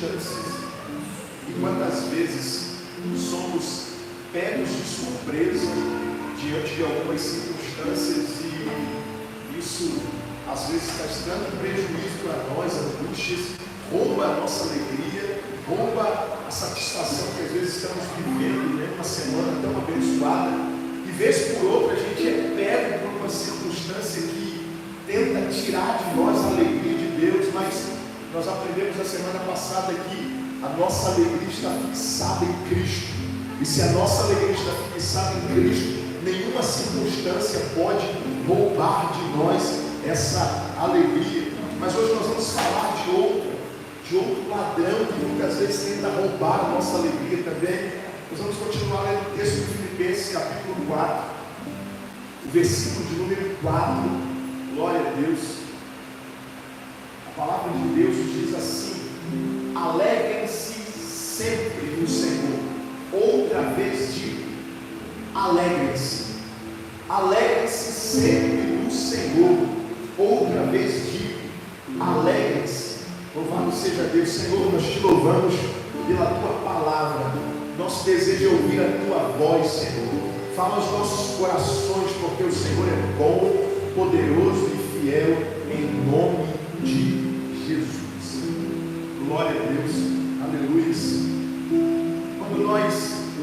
circunstâncias. E quantas vezes somos pegos de surpresa diante de algumas circunstâncias e isso às vezes traz tanto prejuízo para nós, angústias, rouba a nossa alegria, rouba a satisfação que às vezes estamos vivendo, né? Uma semana tão abençoada, e vez por outra a gente é pego por uma circunstância que tenta tirar de nós a alegria de Deus, mas nós aprendemos a semana passada que a nossa alegria está fixada em Cristo, e se a nossa alegria está fixada em Cristo, nenhuma circunstância pode roubar de nós essa alegria. Mas hoje nós vamos falar de outro ladrão que muitas vezes tenta roubar a nossa alegria também. Nós vamos continuar lendo o texto de Filipenses, capítulo 4, o versículo de número 4. Glória a Deus. A palavra de Deus diz assim: alegrem-se sempre no Senhor. Outra vez digo, alegrem-se. Alegrem-se sempre no Senhor. Outra vez digo, alegrem-se. Louvado seja Deus. Senhor, nós te louvamos pela tua palavra. Nosso desejo é ouvir a tua voz, Senhor. Fala aos nossos corações, porque o Senhor é bom, poderoso e fiel, em nome de Jesus. Glória a Deus. Aleluia. Quando nós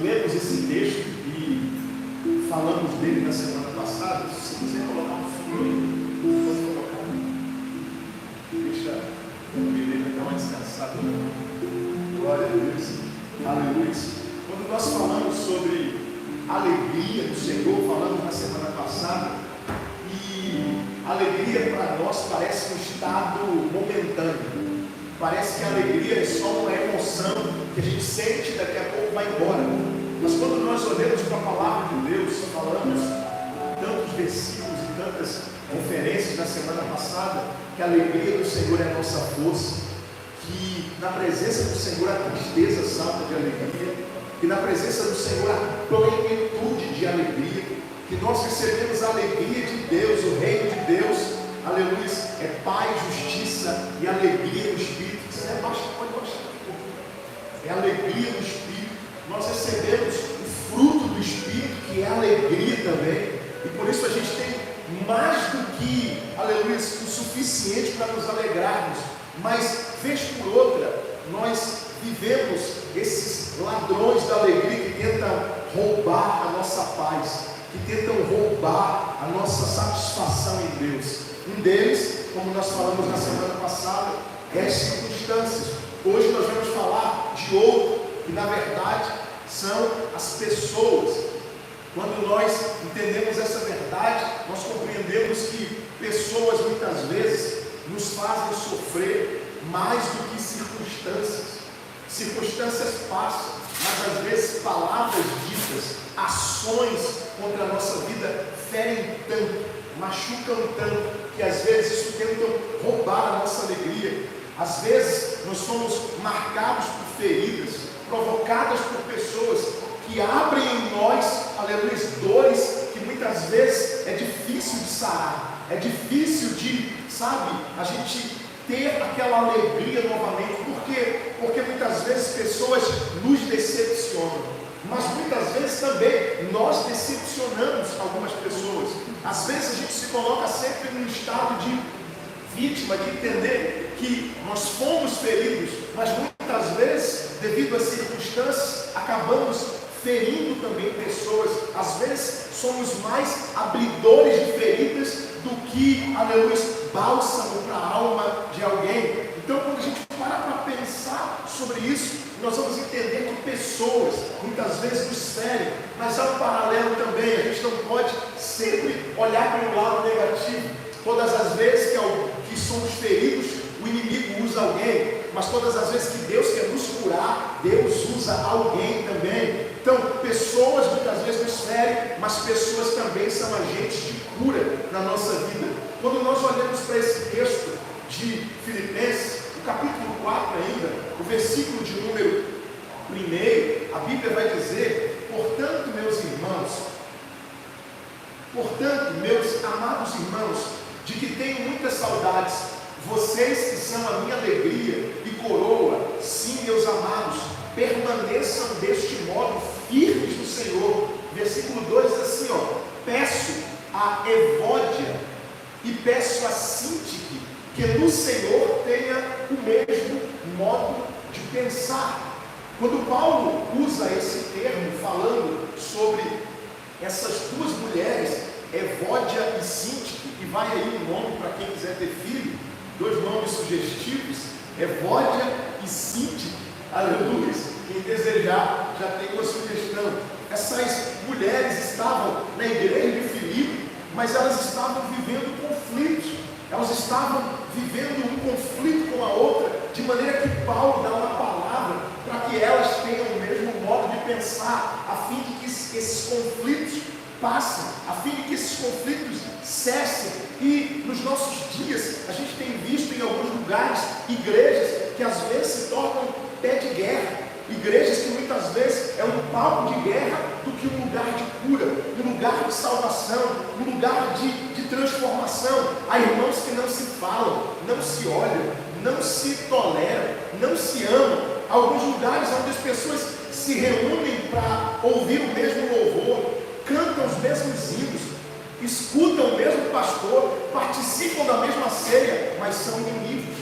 lemos esse texto e falamos dele na semana passada, se quiser colocar um fundo aí, pode colocar. Deixa a Bíblia dar uma descansada. Glória a Deus. Aleluia. Quando nós falamos sobre alegria do Senhor, falamos na semana passada, e alegria para nós parece um estado momentâneo. Parece que a alegria é só uma emoção que a gente sente e daqui a pouco vai embora. Mas quando nós olhamos para a palavra de Deus, falamos tantos versículos e tantas referências na semana passada, que a alegria do Senhor é a nossa força, que na presença do Senhor a tristeza salta de alegria, que na presença do Senhor a plenitude de alegria, que nós recebemos a alegria de Deus, o reino de Deus, aleluia, é paz, justiça e alegria do Espírito. Pode baixar. É alegria do Espírito. Nós recebemos o fruto do Espírito, que é alegria também, e por isso a gente tem mais do que, aleluia, o suficiente para nos alegrarmos. Mas, vez por outra, nós vivemos esses ladrões da alegria que tentam roubar a nossa paz, que tentam roubar a nossa satisfação em Deus. Um deles, como nós falamos na semana passada, é as circunstâncias. Hoje nós vamos falar de outro, que na verdade são as pessoas. Quando nós entendemos essa verdade, nós compreendemos que pessoas muitas vezes nos fazem sofrer mais do que circunstâncias. Circunstâncias passam, mas às vezes palavras ditas, ações contra a nossa vida ferem tanto, machucam tanto, que às vezes isso tentam roubar a nossa alegria. Às vezes nós somos marcados por feridas, provocadas por pessoas que abrem em nós, aleluia, dores que muitas vezes é difícil de sarar, é difícil de, a gente ter aquela alegria novamente. Por quê? Porque muitas vezes pessoas nos decepcionam, mas muitas vezes também nós decepcionamos algumas pessoas. Às vezes a gente se coloca sempre num estado de vítima, de entender que nós fomos feridos, mas muitas vezes, devido às circunstâncias, acabamos ferindo também pessoas. Às vezes somos mais abridores de feridas do que, aleluia, bálsamo para a alma de alguém. Então, quando a gente para pensar sobre isso, nós vamos entender que pessoas muitas vezes nos ferem, mas há um paralelo também. A gente não pode sempre olhar para o lado negativo. Todas as vezes que somos feridos, o inimigo usa alguém, mas todas as vezes que Deus quer nos curar, Deus usa alguém também. Então, pessoas muitas vezes nos ferem, mas pessoas também são agentes de cura na nossa vida. Quando nós olhamos para esse texto de Filipenses, o capítulo 4 ainda, o versículo de número 1, a Bíblia vai dizer: portanto, meus amados irmãos, de que tenho muitas saudades, vocês que são a minha alegria e coroa, sim, firmes no Senhor. Versículo 2 diz assim, ó: peço a Evódia e peço a Síntique que no Senhor tenha o mesmo modo de pensar. Quando Paulo usa esse termo falando sobre essas duas mulheres, Evódia e Síntique, e vai aí o nome para quem quiser ter filho, dois nomes sugestivos, Evódia e Síntique, aleluia, quem desejar já tem uma sugestão. Essas mulheres estavam na igreja de Filipe, mas elas estavam vivendo conflitos, elas estavam vivendo um conflito com a outra, de maneira que Paulo dá uma palavra para que elas tenham o mesmo modo de pensar, a fim de que esses conflitos passem, a fim de que esses conflitos cessem. E nos nossos dias, a gente tem visto em alguns lugares, igrejas que às vezes se tornam pé de guerra, igrejas que muitas vezes é um palco de guerra do que um lugar de cura, um lugar de salvação, um lugar de transformação. Há irmãos que não se falam, não se olham, não se toleram, não se amam. Há alguns lugares onde as pessoas se reúnem para ouvir o mesmo louvor, cantam os mesmos hinos, escutam o mesmo pastor, participam da mesma ceia, mas são inimigos.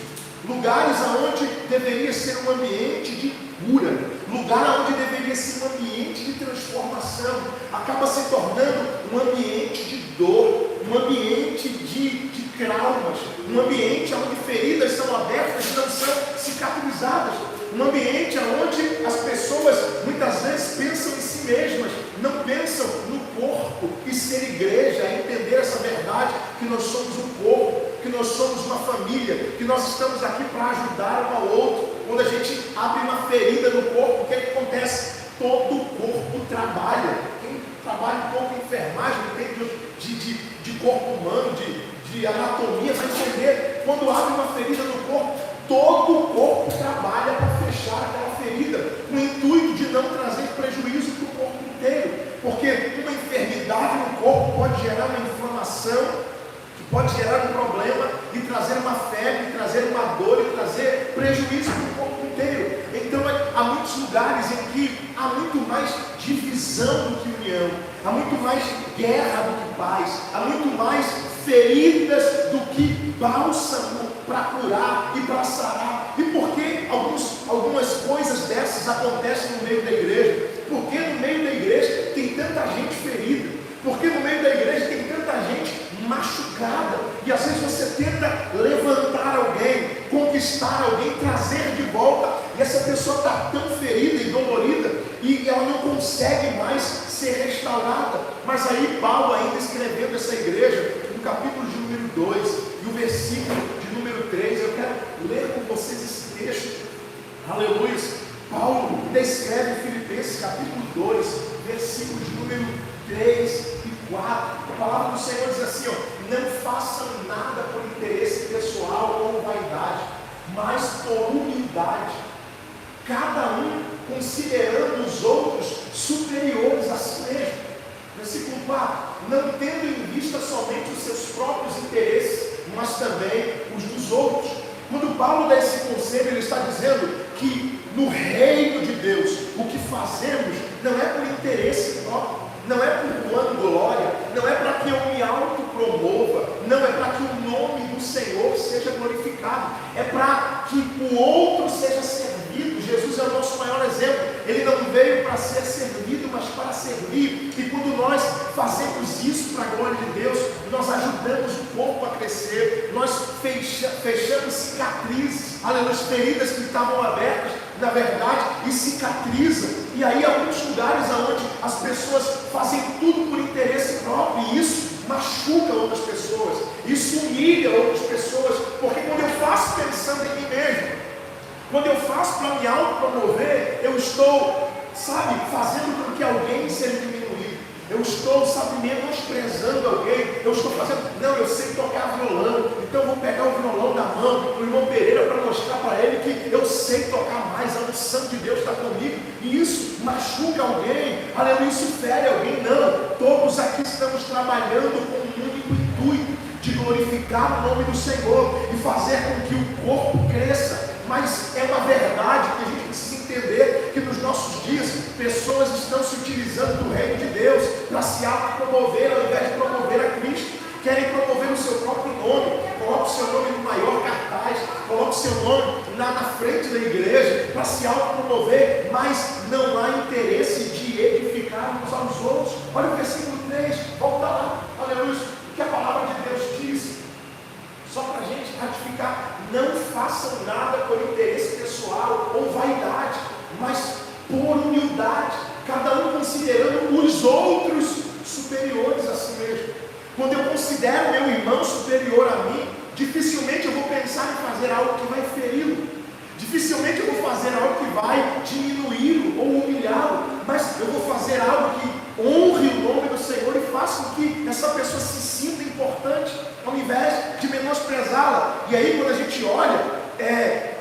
Lugares onde deveria ser um ambiente de cura, lugar onde deveria ser um ambiente de transformação, acaba se tornando um ambiente de dor, um ambiente de traumas, um ambiente onde feridas são abertas e não são cicatrizadas, um ambiente onde as pessoas muitas vezes pensam em si mesmas, não pensam no corpo. E ser igreja é entender essa verdade, que nós somos um corpo, que nós somos uma família, que nós estamos aqui para ajudar um ao outro. Quando a gente abre uma ferida no corpo, o que acontece? Todo o corpo trabalha. Quem trabalha um pouco em enfermagem, entende de corpo humano, de anatomia, vai entender. Quando abre uma ferida no corpo, todo o corpo trabalha para fechar aquela ferida, com o intuito de não trazer prejuízo para o corpo inteiro. Porque uma enfermidade no corpo pode gerar uma inflamação, pode gerar um problema e trazer uma febre, trazer uma dor e trazer prejuízo para o corpo inteiro. Então há muitos lugares em que há muito mais divisão do que união, há muito mais guerra do que paz, há muito mais feridas do que bálsamo para curar e para sarar. E por que algumas coisas dessas acontecem no meio da igreja? Porque no meio da igreja tem tanta gente ferida, porque no meio da igreja tem tanta gente machucada, e às vezes você tenta levantar alguém, conquistar alguém, trazer de volta, e essa pessoa está tão ferida e dolorida, e ela não consegue mais ser restaurada. Mas aí Paulo, ainda escrevendo essa igreja, no capítulo de número 2, e o versículo de número 3, eu quero ler com vocês esse texto, aleluia. Paulo descreve em Filipenses capítulo 2, versículo de número 3 e 4, a palavra do Senhor diz assim, ó: não façam nada por interesse pessoal ou vaidade, mas por humildade, cada um considerando os outros superiores a si mesmo. Versículo 4, não tendo em vista somente os seus próprios interesses, mas também os dos outros. Quando Paulo dá esse conselho, ele está dizendo que no reino de Deus, o que fazemos não é por interesse próprio, não é por vanglória, não é para que eu me autopromova, não é para que o nome do Senhor seja glorificado, é para que o outro seja servido. Jesus é o nosso maior exemplo. Ele não veio para ser servido, mas para servir. E quando nós fazemos isso para a glória de Deus, nós ajudamos o corpo a crescer, nós fechamos cicatrizes, aleluia, feridas que estavam abertas, na verdade, e cicatrizam. E aí há muitos lugares onde as pessoas fazem tudo por interesse próprio, e isso machuca outras pessoas, isso humilha outras pessoas, porque quando eu faço pensando em mim mesmo, quando eu faço para me autopromover, eu estou, fazendo com que alguém seja diminuído, eu estou, menosprezando alguém, eu estou fazendo, não, eu sei tocar violão, então eu vou pegar o violão na mão do irmão Pereira para mostrar para ele que eu sei tocar mais, a unção de Deus está comigo, e isso machuca alguém, aleluia, isso fere alguém. Não, todos aqui estamos trabalhando com um único intuito, de glorificar o nome do Senhor, e fazer com que o corpo cresça. Mas é uma verdade que a gente precisa entender, que nos nossos dias, pessoas estão se promover, ao invés de promover a Cristo, querem promover o seu próprio nome. Coloca o seu nome no maior cartaz, coloca o seu nome na frente da igreja para se autopromover, mas não há interesse de edificar uns aos outros. Olha o versículo 3, volta lá, aleluia, o que a palavra de Deus diz, só para a gente ratificar: não façam nada por interesse pessoal ou vaidade, mas por humildade, cada um considerando os outros superiores a si mesmo. Quando eu considero meu irmão superior a mim, dificilmente eu vou pensar em fazer algo que vai feri-lo, dificilmente eu vou fazer algo que vai diminuí-lo ou humilhá-lo, mas eu vou fazer algo que honre o nome do Senhor e faça com que essa pessoa se sinta importante, ao invés de menosprezá-la. E aí, quando a gente olha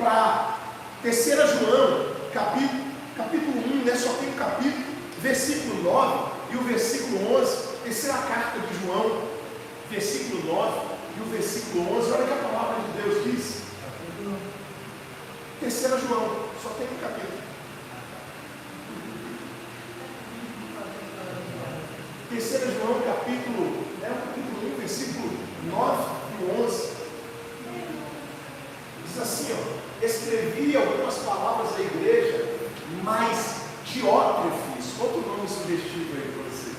para 3 João, capítulo 1, né, só tem um capítulo, versículo 9 e o versículo 11, terceira carta de João, versículo 9 e o versículo 11, olha o que a palavra de Deus diz. 3 João, só tem um capítulo. 3 João, capítulo 1, versículo 9 e 11. Diz assim, ó: escrevi algumas palavras à igreja, mas Diótrefes, outro nome sugestivo aí para você,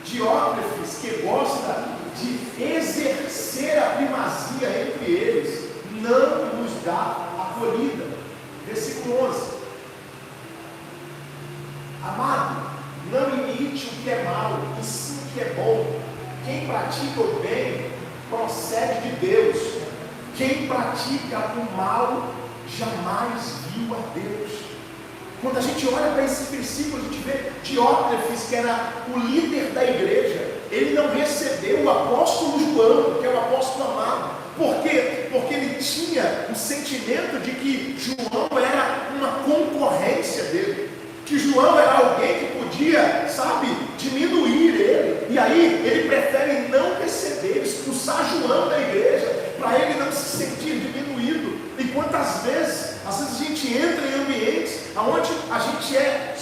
Diótrefes, que gosta de exercer a primazia entre eles, não nos dá acolhida. Versículo 11: amado, não imite o que é mal, e sim o que é bom. Quem pratica o bem procede de Deus. Quem pratica o mal jamais viu a Deus. Quando a gente olha para esse versículo, a gente vê Diótrefes, que era o líder da igreja, ele não recebeu o apóstolo João, que é o apóstolo amado. Por quê? Porque ele tinha o sentimento de que João era uma concorrência dele, que João era alguém que podia, diminuir ele, e aí ele prefere não receber, expulsar João da igreja, para ele não se sentir diminuído. E quantas vezes, às vezes a gente entra em ambientes onde a gente é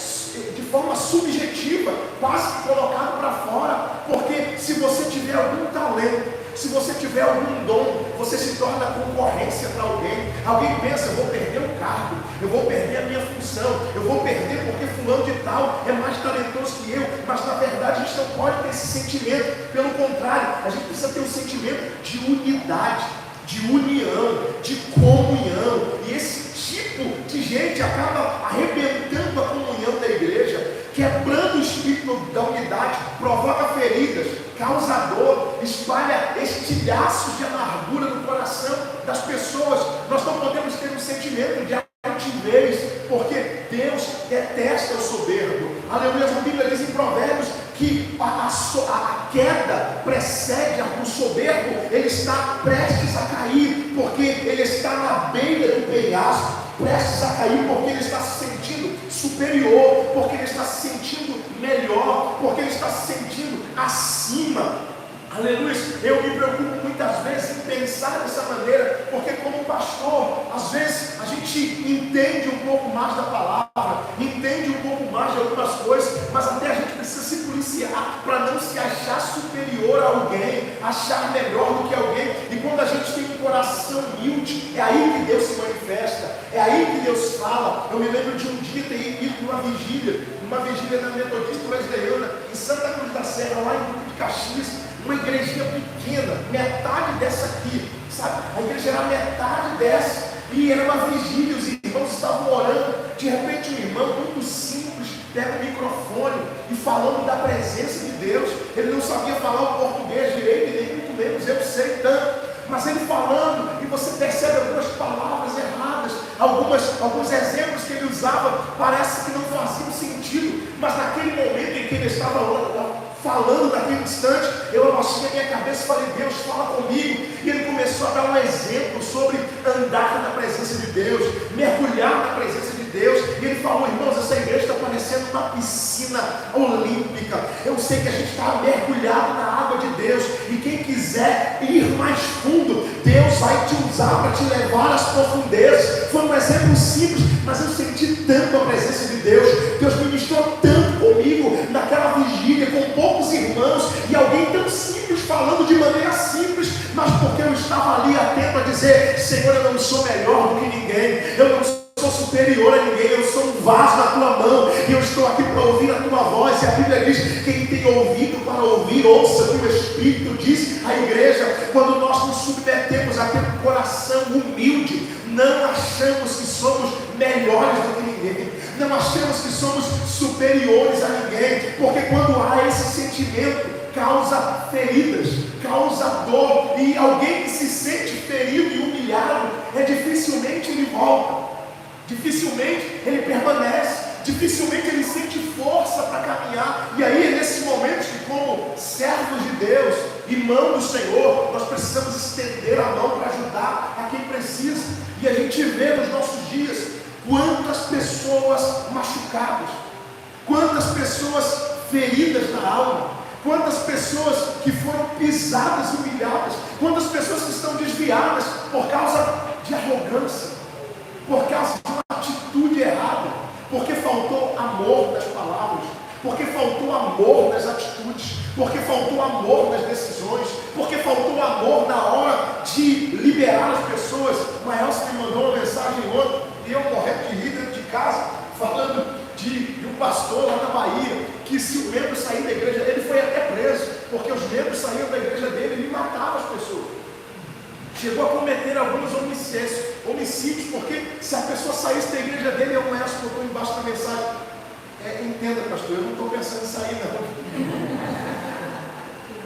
de forma subjetiva, quase colocado para fora, porque se você tiver algum talento, se você tiver algum dom, você se torna concorrência para alguém. Alguém pensa: eu vou perder o cargo, eu vou perder a minha função, eu vou perder porque fulano de tal é mais talentoso que eu. Mas na verdade a gente não pode ter esse sentimento. Pelo contrário, a gente precisa ter um sentimento de unidade, de união, de comunhão. E esse tipo de gente acaba arrebentando a comunhão da igreja, quebrando o espírito da unidade, provoca feridas, causa dor, espalha estilhaços de amargura no coração das pessoas. Nós não podemos ter um sentimento de altivez, porque Deus detesta o soberbo. Aleluia. A Bíblia diz em Provérbios que a queda precede o soberbo, ele está prestes a cair, porque ele está na beira do penhasco, prestes a cair, porque ele está se sentindo superior, porque ele está se sentindo melhor, porque ele está se sentindo acima. Aleluia. Eu me preocupo muitas vezes em pensar dessa maneira, porque como pastor, às vezes a gente entende um pouco mais da palavra, entende um pouco mais de algumas coisas, mas até a gente precisa se policiar para não se achar superior a alguém, achar melhor do que alguém. E quando a gente tem um coração humilde, é aí que Deus se manifesta, é aí que Deus fala. Eu me lembro de um dia ter ido numa vigília da Metodista Wesleyana, em Santa Cruz da Serra, lá em Duque de Caxias, uma igrejinha pequena, metade dessa aqui, a igreja era metade dessa, e era uma vigília, os irmãos estavam orando. De repente um irmão muito simples pega o microfone e falando da presença de Deus. Ele não sabia falar o português direito, e nem muito menos eu sei tanto, mas ele falando, e você percebe algumas palavras erradas, alguns exemplos que ele usava, parece que não faziam sentido, mas naquele momento em que ele estava falando, naquele instante, eu abaixei a minha cabeça e falei: Deus, fala comigo. E ele começou a dar um exemplo sobre andar na presença de Deus, mergulhar na presença de Deus. E ele falou: irmãos, essa igreja está parecendo uma piscina olímpica. Eu sei que a gente está mergulhado na água de Deus, e quem quiser ir mais fundo, Deus vai te usar para te levar às profundezas. Foi um exemplo simples, mas eu senti tanto a presença de Deus. Deus ministrou tanto comigo naquela vigília, com poucos irmãos, e alguém falando de maneira simples, mas porque eu estava ali atento a dizer: Senhor, eu não sou melhor do que ninguém, eu não sou superior a ninguém, eu sou um vaso na tua mão, e eu estou aqui para ouvir a tua voz. E a Bíblia diz: quem tem ouvido para ouvir, ouça o que o Espírito diz à igreja. Quando nós nos submetemos a ter um coração humilde, não achamos que somos melhores do que ninguém, não achamos que somos superiores a ninguém, porque quando há esse sentimento, causa feridas, causa dor, e alguém que se sente ferido e humilhado, dificilmente ele volta, dificilmente ele permanece, dificilmente ele sente força para caminhar. E aí é nesses momentos que, como servos de Deus, irmão do Senhor, nós precisamos estender a mão para ajudar a quem precisa. E a gente vê nos nossos dias quantas pessoas machucadas, quantas pessoas feridas na alma, quantas pessoas que foram pisadas e humilhadas, quantas pessoas que estão desviadas por causa de arrogância, por causa de uma atitude errada, porque faltou amor das palavras, porque faltou amor das atitudes, porque faltou amor das decisões, porque faltou amor na hora de liberar as pessoas. O Maelson me mandou uma mensagem ontem, e eu morrendo de rir dentro de casa, falando de um pastor lá na Bahia, que se o membro sair da igreja dele, foi até preso, porque os membros saíam da igreja dele e ele matava as pessoas. Chegou a cometer alguns homicídios, porque se a pessoa saísse da igreja dele, o Maelson botou embaixo da mensagem: entenda, pastor, eu não estou pensando em sair não.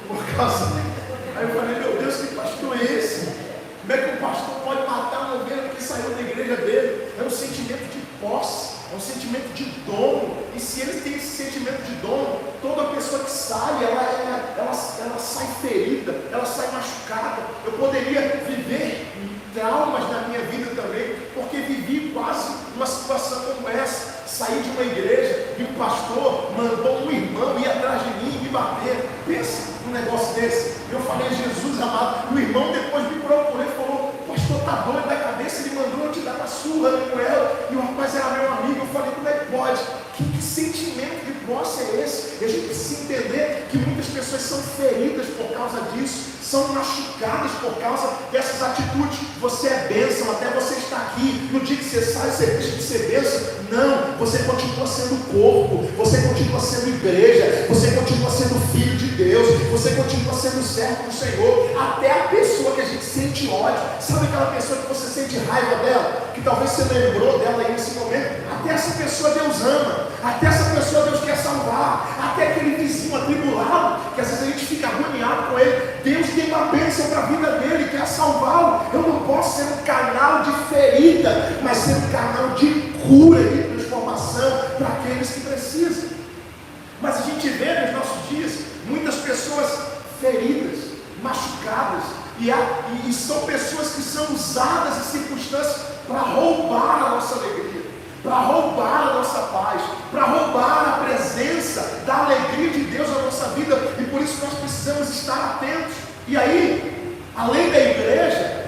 Por causa. Aí eu falei: meu Deus, que pastor é esse? Como é que um pastor pode matar uma ovelha que saiu da igreja dele? É um sentimento de posse, é um sentimento de dono. E se eles têm esse sentimento de dono, toda pessoa que sai, ela sai ferida, ela sai machucada. Eu poderia viver traumas na minha vida também, porque vivi quase uma situação como essa. Saí de uma igreja e o pastor mandou um irmão ir atrás de mim e me bater. Pensa num negócio desse. Eu falei: Jesus amado. O irmão depois me procurou e falou: pastor, está doido da cabeça, ele mandou eu te dar uma surra com ela. E o rapaz era meu amigo. Eu falei: como é que pode? Que sentimento de posse é esse? E a gente precisa entender que muitas pessoas são feridas por causa disso, são machucadas por causa dessas atitudes. Você é bênção, até você está aqui. No dia que você sai, você deixa de ser bênção? Não, você continua sendo corpo, você continua sendo igreja, você continua sendo filho de Deus, você continua sendo servo do Senhor. Até a pessoa que a gente sente ódio, sabe aquela pessoa que você sente raiva dela, que talvez você lembrou dela aí nesse momento? Até essa pessoa Deus ama, até essa pessoa Deus quer salvar, até aquele vizinho atribulado, que às vezes a gente fica agoniado com ele, Deus tem uma bênção para a vida dele, quer salvá-lo. Eu não posso ser um canal de ferida, mas ser um canal de cura e de transformação para aqueles que precisam. Mas a gente vê nos nossos dias muitas pessoas feridas, machucadas, e são pessoas que são usadas em circunstâncias para roubar a nossa alegria, para roubar a nossa paz, para roubar a presença da alegria de Deus na nossa vida. E por isso nós precisamos estar atentos. E aí, além da igreja,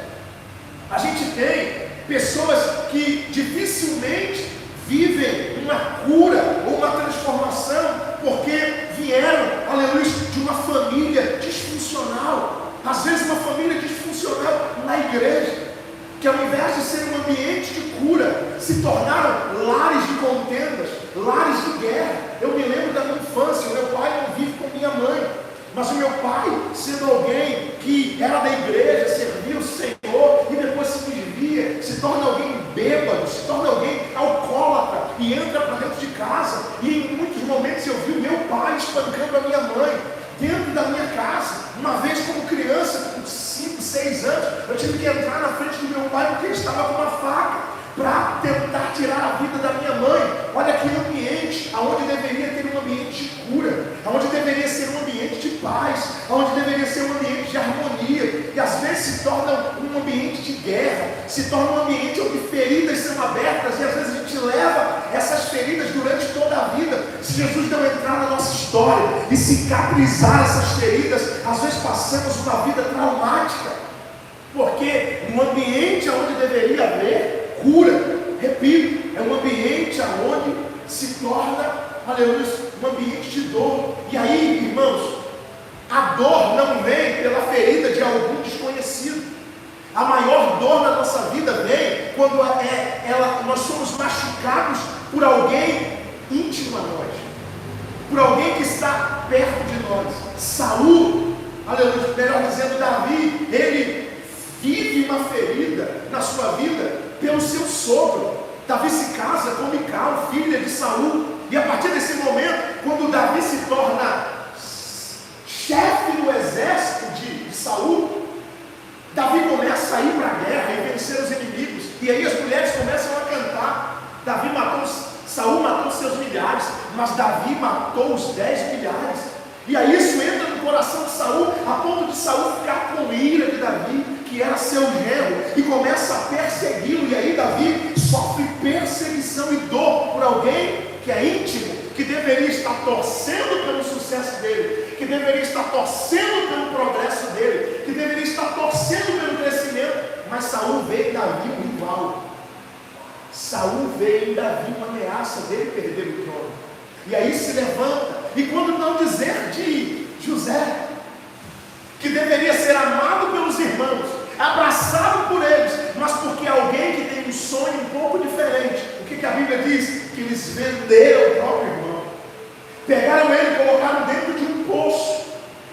a gente tem pessoas que dificilmente vivem uma cura ou uma transformação, porque vieram, aleluia, de uma família disfuncional. Às vezes uma família disfuncional na igreja, que ao invés de ser um ambiente de cura, se tornaram lares de contendas, lares de guerra. Eu me lembro da minha infância, o meu pai não vive com minha mãe, mas o meu pai, sendo alguém que era da igreja, servia o Senhor, e depois se desvia, se torna alguém bêbado, se torna alguém alcoólatra, e entra para dentro de casa. E em muitos momentos eu vi o meu pai espancando a minha mãe, dentro da minha casa. Uma vez como criança, com 5, 6 anos, eu tive que entrar na frente do meu pai, porque ele estava com uma faca, para tentar tirar a vida da minha mãe. Olha que ambiente, aonde deveria ter um ambiente de cura, aonde deveria ser um ambiente de paz, aonde deveria ser um ambiente de harmonia, e às vezes se torna um ambiente de guerra, se torna um ambiente onde feridas são abertas, e às vezes a gente leva essas feridas durante toda a vida. Se Jesus não entrar na nossa história e cicatrizar essas feridas, às vezes passamos uma vida traumática, porque no ambiente onde deveria haver cura, repito, é um ambiente onde se torna, aleluia, um ambiente de dor. E aí, irmãos, A dor não vem pela ferida de algum desconhecido. A maior dor na nossa vida vem quando nós somos machucados por alguém íntimo a nós, por alguém que está perto de nós. Saul, aleluia, melhor dizendo, Davi, ele vive uma ferida na sua vida pelo seu sogro. Davi se casa com Mical, filha de Saul, e a partir desse momento, quando Davi se torna chefe do exército de Saul, Davi começa a ir para a guerra e vencer os inimigos, e aí as mulheres começam a cantar. Saul matou seus milhares, mas Davi matou os 10 milhares. E aí isso entra no coração de Saul, a ponto de Saul ficar com ira de Davi, que era seu genro, e começa a persegui-lo. E aí Davi sofre perseguição e dor por alguém que é íntimo, que deveria estar torcendo pelo sucesso dele, que deveria estar torcendo pelo progresso dele, que deveria estar torcendo pelo crescimento. Mas Saul vê em Davi um rival. Saul vê em Davi uma ameaça dele perder o trono. E aí se levanta, e quando não dizer de José, que deveria ser amado pelos irmãos, abraçado por eles, mas porque alguém que tem um sonho um pouco diferente, o que a Bíblia diz? Que eles venderam o próprio irmão, pegaram ele e colocaram dentro de um poço,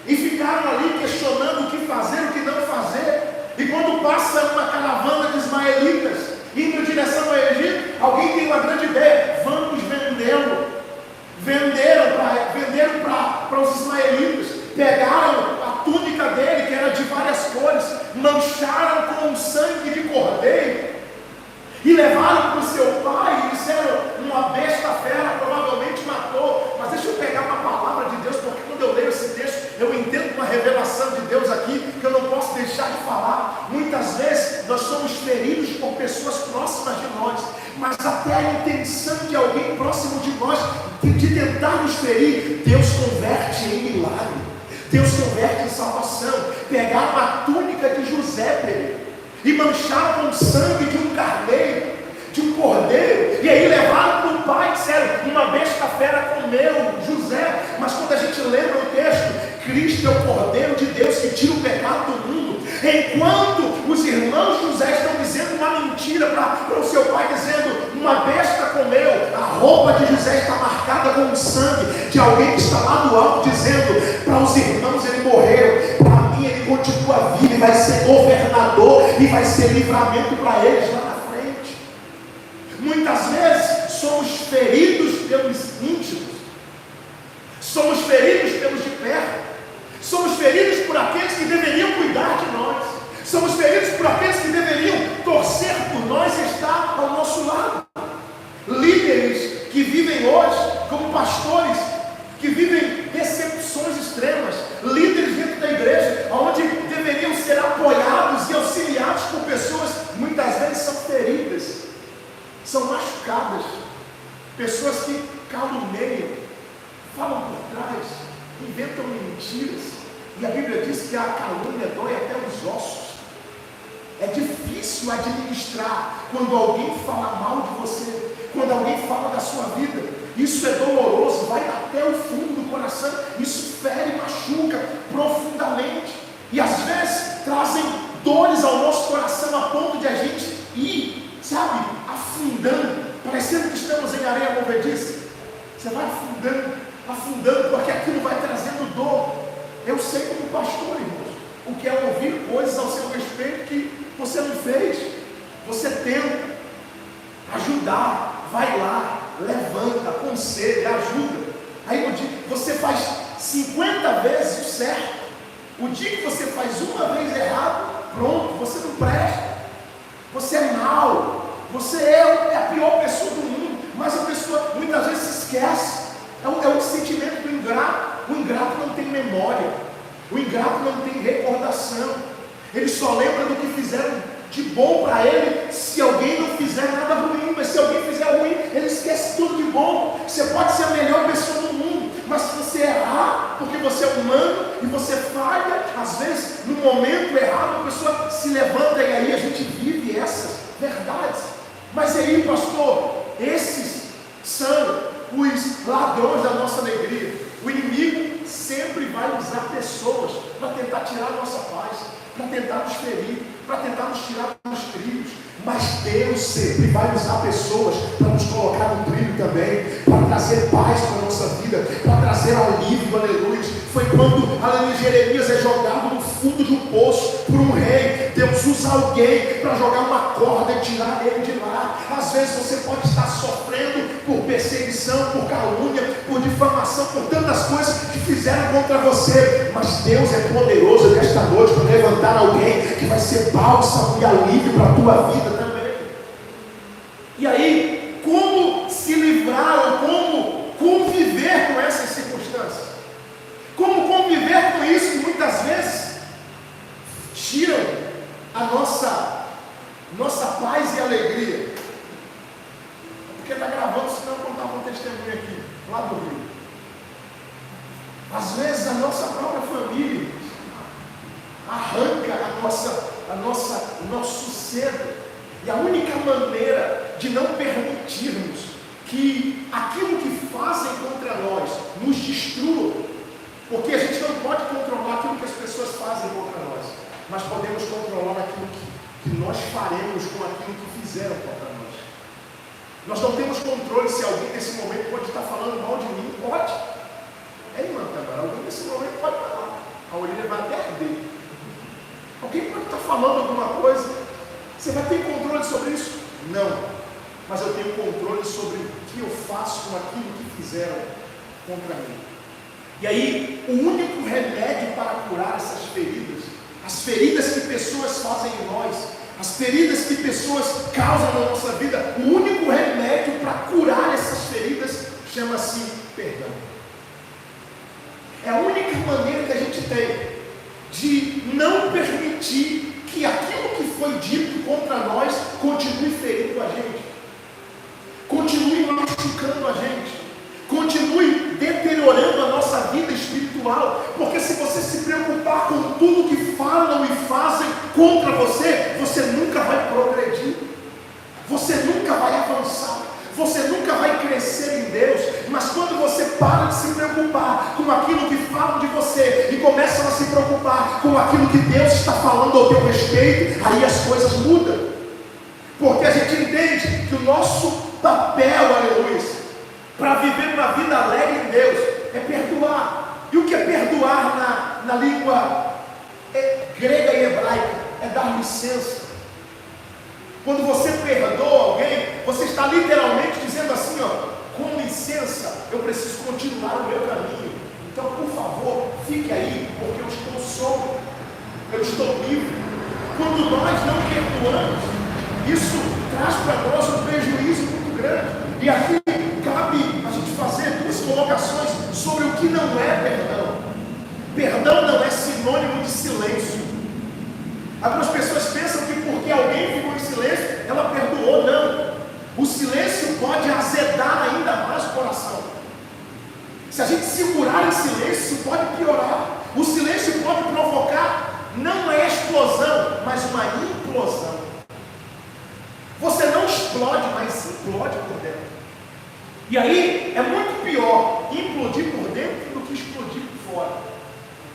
e ficaram ali questionando o que fazer, o que não fazer. E quando passa uma caravana de ismaelitas indo em direção ao Egito, alguém tem uma grande ideia: vamos vendê-lo. Venderam para os ismaelitas, pegaram a túnica dele, que era de várias cores, mancharam com sangue de cordeiro, e levaram para o seu pai, e disseram: uma besta fera provavelmente matou. Mas deixa eu pegar uma palavra de Deus, porque quando eu leio esse texto, eu entendo uma revelação de Deus aqui, que eu não posso deixar de falar. Muitas vezes nós somos feridos por pessoas próximas de nós, mas até a intenção de alguém próximo de nós, de tentar nos ferir, Deus converte em milagre, Deus converte em salvação. Pegaram a túnica de José, Pedro, e mancharam com o sangue de um carneiro, de um cordeiro, e aí levaram para o pai, disseram: uma besta fera comeu José. Mas quando a gente lembra o texto, Cristo é o Cordeiro de Deus que tira o pecado do mundo. Enquanto os irmãos de José estão dizendo uma mentira para o seu pai, dizendo: uma besta comeu, a roupa de José está marcada com o sangue de alguém que está lá do alto, dizendo: para os irmãos ele morreu, para mim ele continua vivo, e vai ser governador, e vai ser livramento para eles lá na frente. Muitas vezes somos feridos pelos íntimos, somos feridos pelos de perto, somos feridos por aqueles que deveriam cuidar de nós, somos feridos por aqueles que deveriam torcer por nós e estar ao nosso lado. Líderes que vivem hoje como pastores, que vivem decepções extremas, líderes dentro da igreja, onde deveriam ser apoiados e auxiliados por pessoas, muitas vezes são feridas, são machucadas, pessoas que caluniam, falam por trás, inventam mentiras, e a Bíblia diz que a calúnia dói até os ossos. É difícil administrar quando alguém fala mal de você, quando alguém fala da sua vida. Isso é doloroso, vai até o fundo do coração, isso fere e machuca profundamente, e às vezes trazem dores ao nosso coração a ponto de a gente ir, sabe, afundando, parecendo que estamos em areia movediça. Você vai afundando, porque aquilo vai trazendo dor. Eu sei como pastor, irmãos, o que é ouvir coisas ao seu respeito que você não fez. Você tenta ajudar, vai lá, levanta, aconselha, ajuda. Aí no dia que você faz 50 vezes o certo, o dia que você faz uma vez errado, pronto, você não presta, você é mau, você é a pior pessoa do mundo. Mas a pessoa muitas vezes se esquece. É um sentimento do ingrato. O ingrato não tem memória, o ingrato não tem recordação, ele só lembra do que fizeram de bom para ele, se alguém não fizer nada ruim. Mas se alguém fizer ruim, ele esquece tudo de bom. Você pode ser a melhor pessoa do mundo, mas se você errar, porque você é humano e você falha, às vezes no momento errado a pessoa se levanta, e aí a gente vive essas verdades. Mas aí, pastor, esses são os ladrões da nossa alegria. O inimigo sempre vai usar pessoas para tentar tirar a nossa paz, para tentar nos ferir, para tentar nos tirar dos trilhos. Mas Deus sempre vai usar pessoas para nos colocar no trilho também, para trazer paz para a nossa vida, para trazer alívio, aleluia. Foi quando, aleluia, Jeremias é jogado no fundo de um poço por um rei. Deus usa alguém para jogar uma corda e tirar ele de lá. Às vezes você pode estar sofrendo por perseguição, por calúnia, por difamação, por tantas coisas que fizeram contra você, mas Deus é poderoso nesta noite para levantar alguém que vai ser bálsamo e alívio para a tua vida também. E aí, como se livrar ou como conviver com essas circunstâncias? Como conviver com isso que muitas vezes tiram a nossa paz e alegria? Porque está gravando, senão eu contava um testemunho aqui, lá do Rio. Às vezes a nossa própria família arranca o nosso sossego. E a única maneira de não permitirmos que aquilo que fazem contra nós nos destrua, porque a gente não pode controlar aquilo que as pessoas fazem contra nós, mas podemos controlar aquilo que nós faremos com aquilo que fizeram contra nós. Nós não temos controle se alguém nesse momento pode estar falando mal de mim. Pode. É, irmã, alguém nesse momento pode falar. A orelha vai até arder. Alguém pode estar falando alguma coisa. Você vai ter controle sobre isso? Não. Mas eu tenho controle sobre o que eu faço com aquilo que fizeram contra mim. E aí, o único remédio para curar essas feridas, as feridas que pessoas fazem em nós, as feridas que pessoas causam na nossa vida, o único remédio para curar essas feridas chama-se perdão. É a única maneira que a gente tem de não permitir que aquilo que foi dito contra nós continue ferindo a gente, continue machucando a gente, continue deteriorando a nossa vida espiritual. Porque se você se preocupar com tudo que falam e fazem contra você, você nunca vai progredir, você nunca vai avançar, você nunca vai crescer em Deus. Mas quando você para de se preocupar com aquilo que falam de você e começa a se preocupar com aquilo que Deus está falando ao teu respeito, aí as coisas mudam. Porque a gente entende que o nosso papel, aleluia, para viver uma vida alegre em Deus é perdoar. E o que é perdoar na língua grega e hebraica? É dar licença. Quando você perdoa alguém, você está literalmente dizendo assim, ó, com licença, eu preciso continuar o meu caminho. Então, por favor, fique aí, porque eu estou solto, eu estou livre. Quando nós não perdoamos, isso traz para nós um prejuízo muito grande. E aqui cabe a gente fazer duas colocações sobre o que não é perdão. Perdão não é sinônimo de silêncio. Algumas pessoas pensam que porque alguém ficou em silêncio, ela perdoou. Não. O silêncio pode azedar ainda mais o coração. Se a gente segurar em silêncio, isso pode piorar. O silêncio pode provocar não uma explosão, mas uma implosão. Você não explode, mas implode por dentro. E aí é muito pior implodir por dentro do que explodir por fora.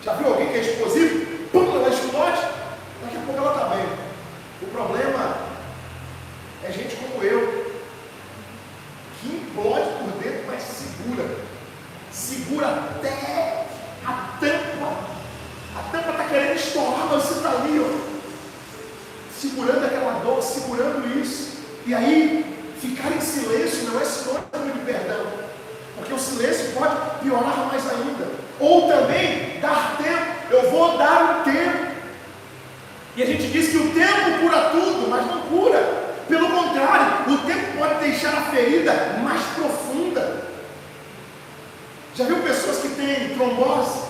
Já viu alguém que é explosivo? Pum, ela explode. Daqui a pouco ela está bem. O problema é gente como eu, que implode por dentro, mas segura. Segura até a tampa. A tampa está querendo estourar, mas você está ali, ó, segurando aquela dor, segurando isso. E aí, ficar em silêncio não é sinônimo de perdão. Porque o silêncio pode piorar mais ainda. Ou também, dar tempo. Eu vou dar um tempo. E a gente diz que o tempo cura tudo, mas não cura. Pelo contrário, o tempo pode deixar a ferida mais profunda. Já viu pessoas que têm trombose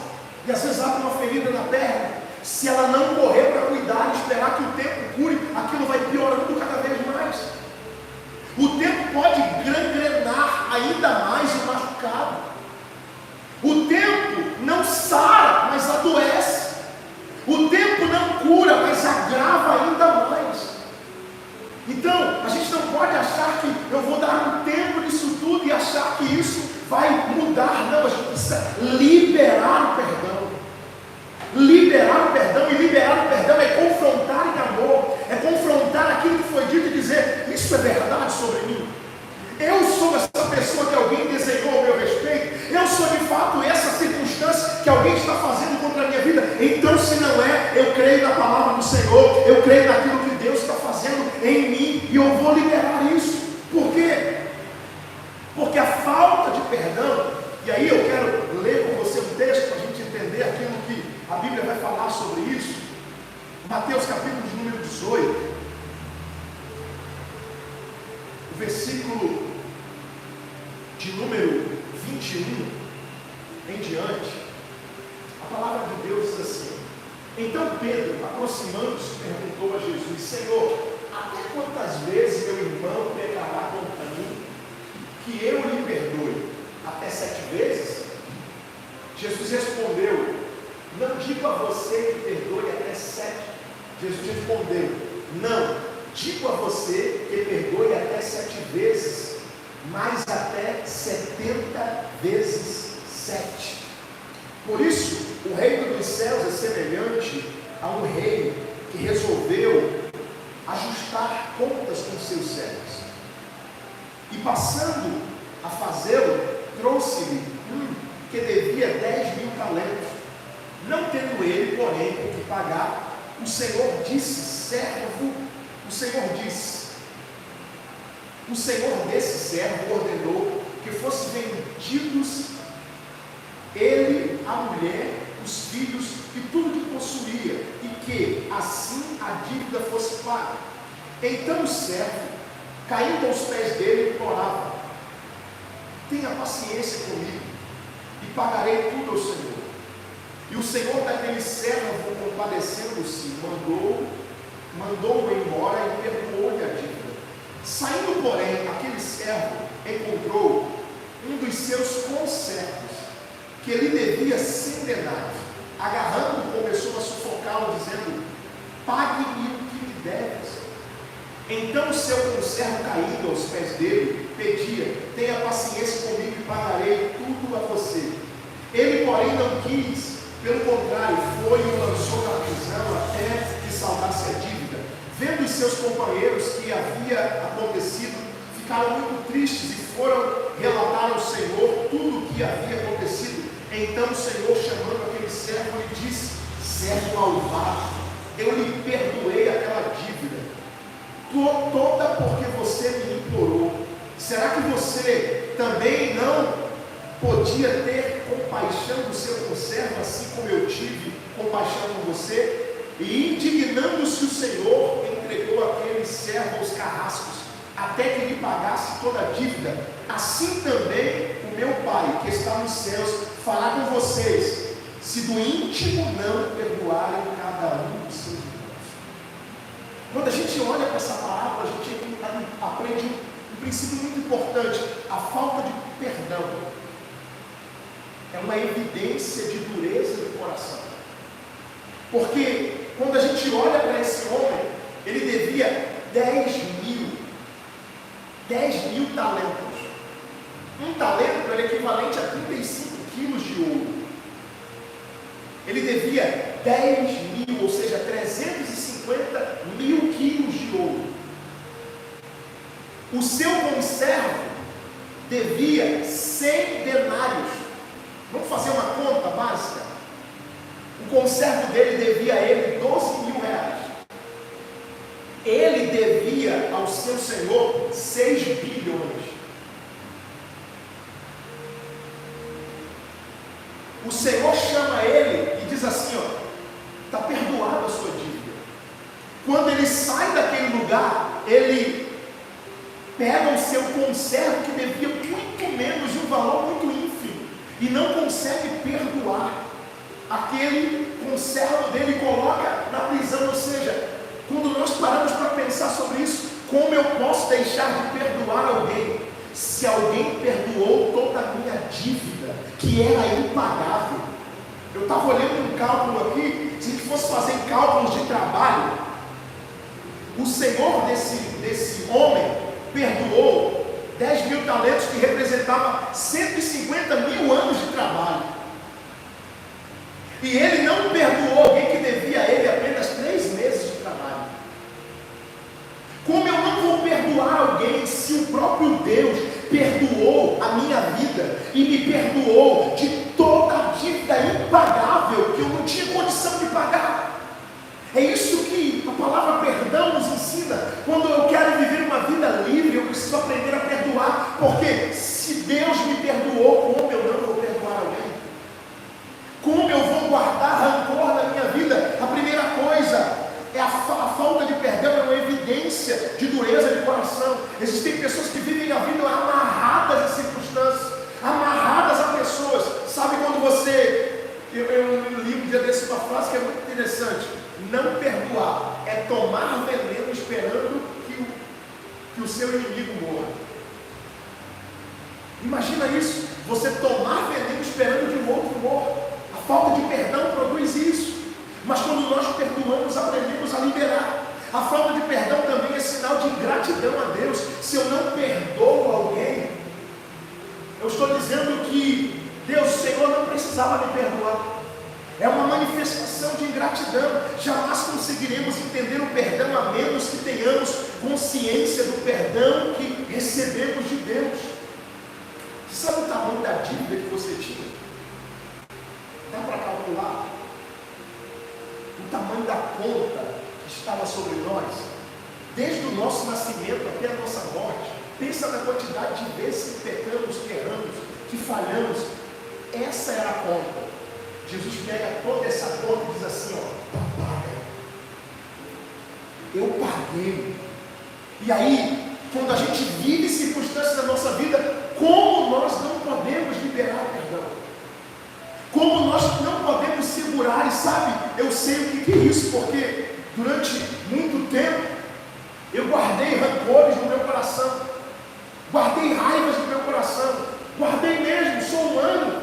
e às vezes abrem uma ferida na perna? Se ela não correr para cuidar e esperar que o tempo cure, aquilo vai piorando cada vez mais. O tempo pode gangrenar ainda mais o machucado. O tempo não sara, mas adoece. O tempo não cura, mas agrava ainda mais. Então, a gente não pode achar que eu vou dar um tempo nisso tudo e achar que isso vai mudar. Não, a gente precisa liberar sobre mim. Eu sou essa pessoa que alguém desenhou ao meu respeito. Eu sou de fato essa circunstância que alguém está fazendo contra a minha vida. Então, se não é, eu creio na palavra do Senhor, eu creio naquilo que Deus está fazendo em mim, e eu vou liberar isso. Por quê? Porque a falta de perdão, e aí eu quero ler com você um texto para a gente entender aquilo que a Bíblia vai falar sobre isso. Mateus capítulo de número 18, o versículo de número 21 em diante, a palavra de Deus diz assim: então Pedro, aproximando-se, perguntou a Jesus: Senhor, até quantas vezes meu irmão pecará contra mim, que eu lhe perdoe? Até 7 vezes? Jesus respondeu: não digo a você que perdoe até 7. Jesus respondeu: não, digo a você que perdoe até 7 vezes, mas até 70 vezes 7. Por isso, o reino dos céus é semelhante a um rei que resolveu ajustar contas com seus servos. E passando a fazê-lo, trouxe-lhe um que devia 10.000 talentos. Não tendo ele, porém, com que pagar, o Senhor desse servo ordenou que fossem vendidos ele, a mulher, os filhos e tudo que possuía, e que assim a dívida fosse paga. Então o servo, caindo aos pés dele, implorava: tenha paciência comigo, e pagarei tudo ao Senhor. E o Senhor daquele servo, compadecendo-se, mandou-o embora e perdoou-lhe a dívida. Saindo, porém, aquele servo encontrou um dos seus conservos, que lhe devia 100 denários. Agarrando-o, começou a sufocá-lo, dizendo: pague-me o que me deves. Então o seu conservo, caído aos pés dele, pedia: tenha paciência comigo e pagarei tudo a você. Ele, porém, não quis. Pelo contrário, foi e o lançou na prisão até que saldasse a dívida. Vendo os seus companheiros que havia acontecido, ficaram muito tristes e foram relatar ao Senhor tudo o que havia acontecido. Então o Senhor, chamando aquele servo, lhe disse: servo malvado, eu lhe perdoei aquela dívida toda porque você me implorou. Será que você também não podia ter compaixão do seu conservo, assim como eu tive compaixão com você? E indignando-se o Senhor, entregou aquele servo aos carrascos, até que lhe pagasse toda a dívida. Assim também o meu Pai, que está nos céus, fará com vocês, se do íntimo não perdoarem cada um dos seus irmãos. Quando a gente olha para essa parábola, a gente aprende um princípio muito importante: a falta de perdão é uma evidência de dureza do coração. Porque quando a gente olha para esse homem, ele devia 10.000 talentos. Um talento era equivalente a 35 quilos de ouro. Ele devia 10.000, ou seja, 350 mil quilos de ouro. O seu conservo devia 100 denários. Vamos fazer uma conta básica? O conservo dele devia a ele 12.000 reais. Ele devia ao seu senhor 6 bilhões. O Senhor chama ele e diz assim: ó, está perdoada a sua dívida. Quando ele sai daquele lugar, ele pega o seu conservo, que devia muito menos, de um valor muito ínfimo, e não consegue perdoar aquele conservo dele, coloca na prisão. Ou seja, quando nós paramos para pensar sobre isso, como eu posso deixar de perdoar alguém, se alguém perdoou toda a minha dívida, que era impagável? Eu estava olhando um cálculo aqui, se a gente fosse fazer cálculos de trabalho, o senhor desse homem perdoou 10.000 talentos, que representava 150 mil anos de trabalho. E ele não perdoou alguém que devia a ele apenas 3 meses de trabalho. Como eu não vou perdoar alguém se próprio Deus perdoou a minha vida e me perdoou de toda a dívida impagável que eu não tinha condição de pagar. É isso que a palavra perdão nos ensina. Quando eu quero viver uma vida livre, eu preciso aprender a perdoar, porque se Deus me perdoou, como eu não vou perdoar alguém? Como eu vou guardar rancor na minha vida? A primeira coisa é a falta de perdão, é uma evidência de dureza de coração. Existem pessoas que vivem a vida amarradas a circunstâncias, amarradas a pessoas. Sabe quando você... Eu li um dia desse uma frase que é muito interessante. Não perdoar é tomar veneno esperando que o seu inimigo morra. Imagina isso, você tomar veneno esperando que o outro morra. A falta de perdão produz isso. Mas quando nós perdoamos, aprendemos a liberar. A falta de perdão também é sinal de ingratidão a Deus. Se eu não perdoo alguém, eu estou dizendo que Deus, Senhor, não precisava me perdoar. É uma manifestação de ingratidão. Jamais conseguiremos entender o perdão a menos que tenhamos consciência do perdão que recebemos de Deus. Você sabe o tamanho da dívida que você tinha? Dá para calcular o tamanho da conta que estava sobre nós, desde o nosso nascimento até a nossa morte? Pensa na quantidade de vezes que pecamos, que erramos, que falhamos. Essa era a conta. Jesus pega toda essa conta e diz assim, ó, eu paguei. E aí, quando a gente vive circunstâncias da nossa vida, como nós não podemos liberar perdão? Como nós não podemos segurar? E sabe, eu sei o que é isso, porque durante muito tempo eu guardei rancores no meu coração, guardei raivas no meu coração, guardei mesmo, sou humano.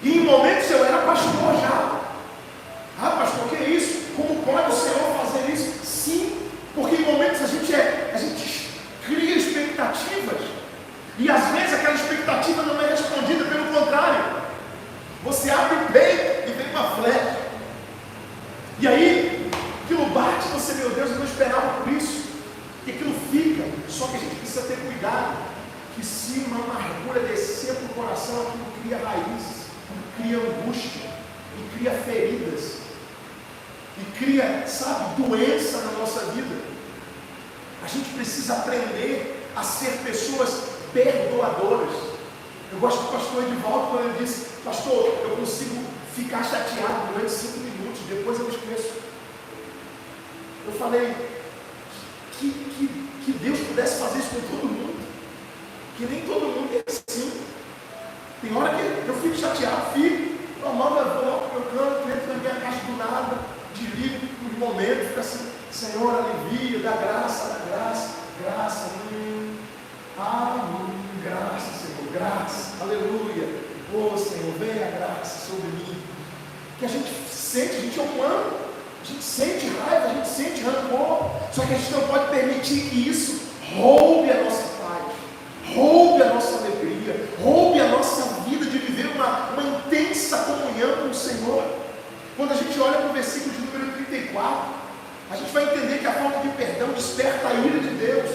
E em momentos eu era pastor já. Ah, pastor, o que é isso? Como pode o Senhor fazer isso? Sim, porque em momentos a gente cria expectativas. E às vezes aquela expectativa não é respondida, pelo contrário. Você abre o peito e vem uma flecha. E aí, aquilo bate em você, meu Deus, eu não esperava por isso. E aquilo fica. Só que a gente precisa ter cuidado, que se uma amargura descer para o coração, aquilo cria raízes, cria angústia, e cria feridas, e cria, sabe, doença na nossa vida. A gente precisa aprender a ser pessoas perdoadoras. Eu gosto do pastor Edivaldo quando ele disse, pastor, eu consigo ficar chateado durante 5 minutos, depois eu esqueço. Eu falei, que Deus pudesse fazer isso com todo mundo, que nem todo mundo é assim. Tem hora que eu fico chateado, eu mando a volta para o meu canto, entro na minha caixa do nada, desligo por um momento, fico assim, Senhor, alivia, dá graça, graça, graça, Senhor, graça, aleluia, Senhor, venha a graça sobre mim. Que a gente sente, a gente é humano, a gente sente raiva, a gente sente rancor, só que a gente não pode permitir que isso roube a nossa paz, roube a nossa alegria, roube a nossa vida de viver uma intensa comunhão com o Senhor. Quando a gente olha para o versículo de número 34, a gente vai entender que a falta de perdão desperta a ira de Deus.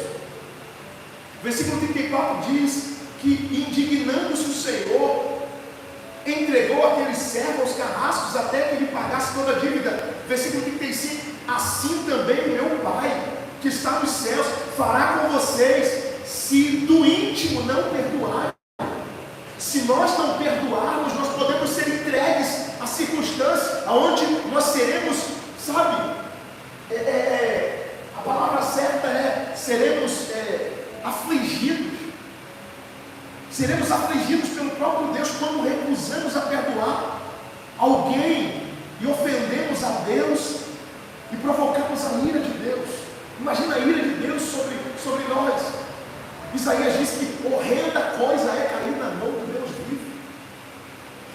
O versículo 34 diz que, indignando-se o Senhor, entregou aquele servo aos carrascos até que ele pagasse toda a dívida. Versículo 35, assim também o meu Pai, que está nos céus, fará com vocês, se do íntimo não perdoarem. Se nós não perdoarmos, nós podemos ser entregues a circunstâncias onde nós seremos, sabe, a palavra certa é, seremos afligidos. Seremos afligidos pelo próprio Deus quando recusamos a perdoar alguém e ofendemos a Deus e provocamos a ira de Deus. Imagina a ira de Deus sobre nós. Isaías diz que horrenda coisa é cair na mão do Deus vivo.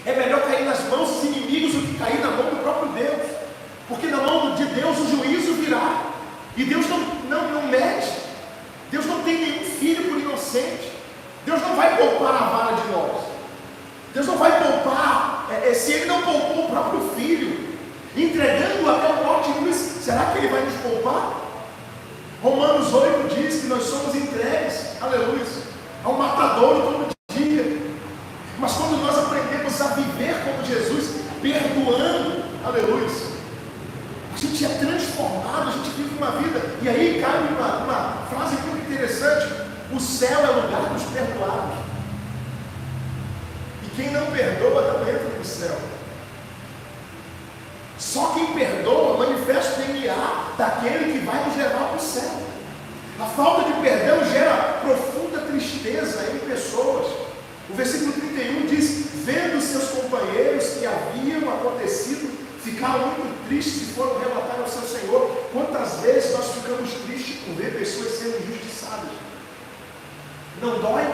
É melhor cair nas mãos dos inimigos do que cair na mão do próprio Deus, porque na mão de Deus o juízo virá, e Deus não mede. Deus não tem nenhum filho por inocente. Deus não vai poupar a vara de nós. Deus não vai poupar, se Ele não poupou o próprio filho, entregando até o morte de luz, será que Ele vai nos poupar? Romanos 8 diz que nós somos entregues, aleluia, céu é lugar dos perdoados. E quem não perdoa não entra no céu. Só quem perdoa manifesta o DNA daquele que vai nos levar para o céu. A falta de perdão gera profunda tristeza em pessoas. O versículo 31 diz: vendo seus companheiros que haviam acontecido, ficaram muito tristes e foram relatar ao seu Senhor. Quantas vezes nós ficamos tristes por ver pessoas sendo injustiçadas? Não dói?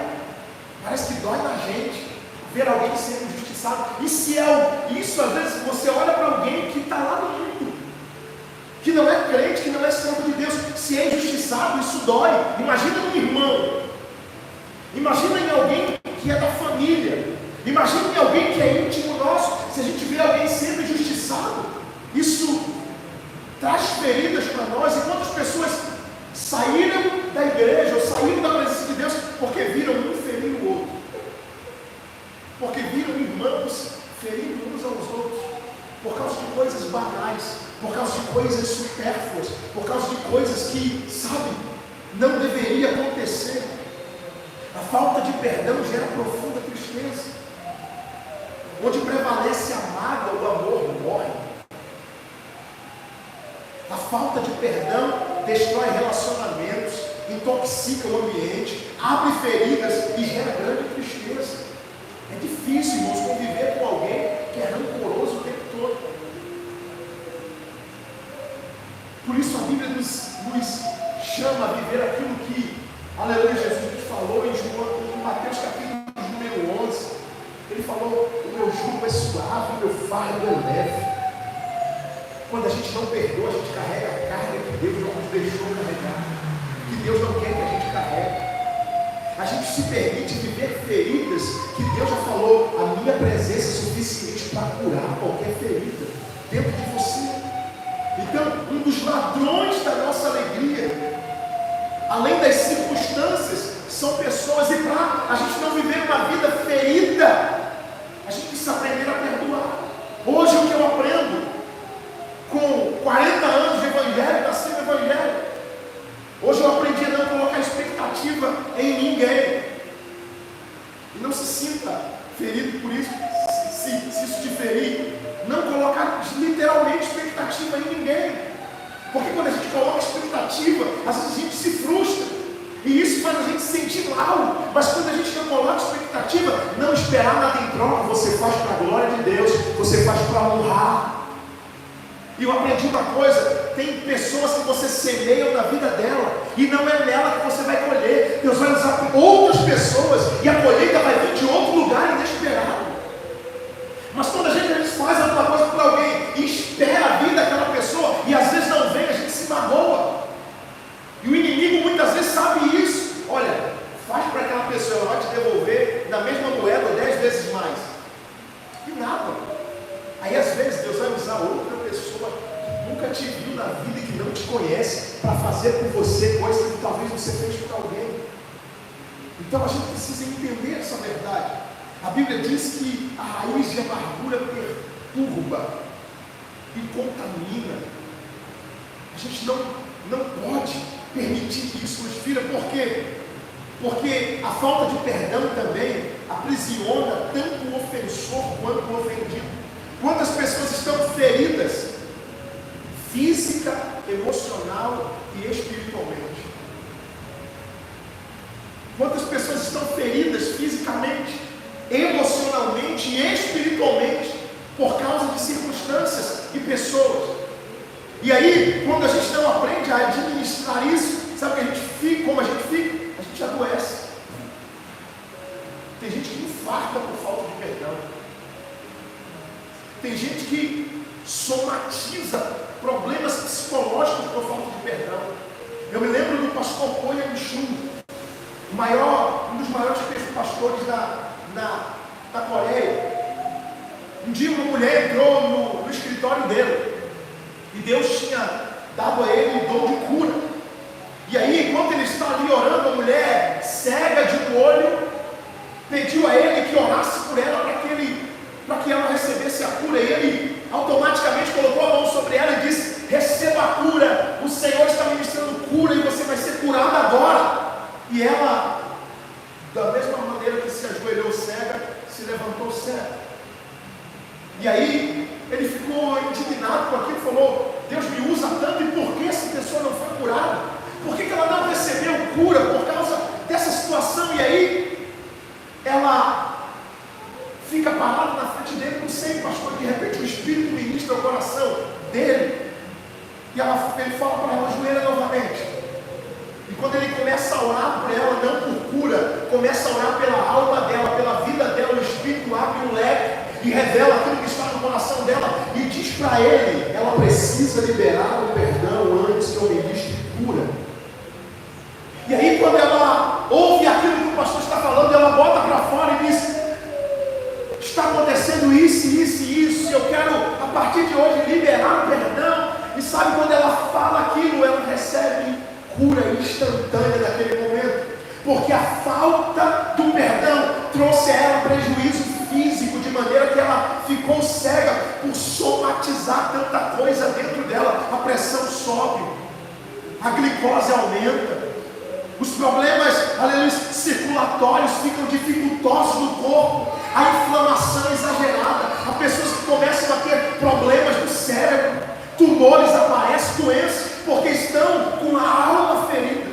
Parece que dói na gente ver alguém sendo injustiçado. E se é isso, às vezes você olha para alguém que está lá no mundo, que não é crente, que não é servo de Deus, se é injustiçado, isso dói. Imagina um irmão, imagina em alguém que é da família, imagina em alguém que é íntimo nosso. Se a gente vê alguém sendo injustiçado, isso traz feridas para nós. E quantas pessoas saíram da igreja, ou saíram da presença de Deus, porque viram um ferir o outro, porque viram irmãos ferindo uns aos outros, por causa de coisas banais, por causa de coisas supérfluas, por causa de coisas que, sabe, não deveria acontecer. A falta de perdão gera profunda tristeza. Onde prevalece a mágoa, o amor morre. A falta de perdão destrói relacionamentos, intoxica o ambiente, abre feridas e gera grande tristeza. É difícil, irmãos, conviver com alguém que é rancoroso o tempo todo. Por isso a Bíblia nos chama a viver aquilo que, aleluia, Jesus falou em Mateus capítulo número 11. Ele falou: o meu jugo é suave, o meu fardo é leve. Quando a gente não perdoa, a gente carrega a carga que Deus não nos deixou carregar, que Deus não quer que a gente carregue. A gente se permite viver feridas que Deus já falou: a minha presença é suficiente para curar qualquer ferida dentro de você. Então, um dos ladrões da nossa alegria, além das circunstâncias, são pessoas. E para a gente não viver uma vida ferida, a gente precisa aprender a perdoar. Hoje o que eu aprendo, com 40 anos de evangelho, nasci no evangelho, hoje eu aprendi a não colocar expectativa em ninguém. E não se sinta ferido por isso. Se isso te ferir, não colocar literalmente expectativa em ninguém. Porque quando a gente coloca expectativa, às vezes a gente se frustra. E isso faz a gente se sentir mal. Mas quando a gente não coloca expectativa, não esperar nada em troca, você faz para a glória de Deus, você faz para honrar. E eu aprendi uma coisa: tem pessoas que você semeia na vida dela, e não é nela que você vai colher. Deus vai usar outras pessoas, e a colheita vai vir de outro lugar inesperado. Mas quando a gente faz alguma coisa por alguém e espera a vida daquela pessoa, e às vezes não vem, a gente se magoa. E o inimigo muitas vezes sabe isso. Olha, faz para aquela pessoa, ela vai te devolver na mesma moeda 10 vezes mais. E nada. Aí às vezes Deus vai usar outra pessoa que nunca te viu na vida e que não te conhece, para fazer por você coisas que talvez você fez por alguém. Então a gente precisa entender essa verdade. A Bíblia diz que a raiz de amargura perturba e contamina. A gente não pode permitir que isso nos fira. Por quê? Porque a falta de perdão também aprisiona tanto o ofensor quanto o ofendido. Quantas pessoas estão feridas física, emocional e espiritualmente? Quantas pessoas estão feridas fisicamente, emocionalmente e espiritualmente por causa de circunstâncias e pessoas? E aí, quando a gente não aprende a administrar isso, sabe que a gente fica, como a gente fica? A gente adoece. Tem gente que infarta por falta de perdão. Tem gente que somatiza problemas psicológicos por falta de perdão. Eu me lembro do pastor Koya Michun, um dos maiores pastores da Coreia. Um dia uma mulher entrou no escritório dele, e Deus tinha dado a ele o dom de cura. E aí, enquanto ele está ali orando, a mulher cega de um olho pediu a ele que orasse por ela para que ela recebesse a cura. E ele automaticamente colocou a mão sobre ela e disse: receba a cura, o Senhor está ministrando cura e você vai ser curada agora. E ela levantou certo. E aí, ele ficou indignado com aquilo e falou: Deus me usa tanto, e por que essa pessoa não foi curada? Por que ela não recebeu cura por causa dessa situação? E aí, ela fica parada na frente dele, não sei, pastor, de repente o Espírito ministra o coração dele, e ele fala para ela: ajoelha novamente. E quando ele começa a orar por ela, não por cura, começa a orar pela alma dela, pela vida dela, o Espírito abre um leque e revela aquilo que está no coração dela, e diz para ele: ela precisa liberar o perdão antes que eu ministre cura. E aí, quando ela ouve aquilo que o pastor está falando, ela bota para fora e diz: está acontecendo isso, isso e isso, eu quero a partir de hoje liberar o perdão. E sabe, quando ela fala aquilo, ela recebe cura instantânea naquele momento, porque a falta do perdão trouxe a ela prejuízo físico, de maneira que ela ficou cega por somatizar tanta coisa dentro dela. A pressão sobe, a glicose aumenta, os problemas, aleluia, circulatórios ficam dificultosos no corpo, a inflamação exagerada, há pessoas que começam a ter problemas do cérebro, tumores aparecem, doenças, porque estão com a alma ferida,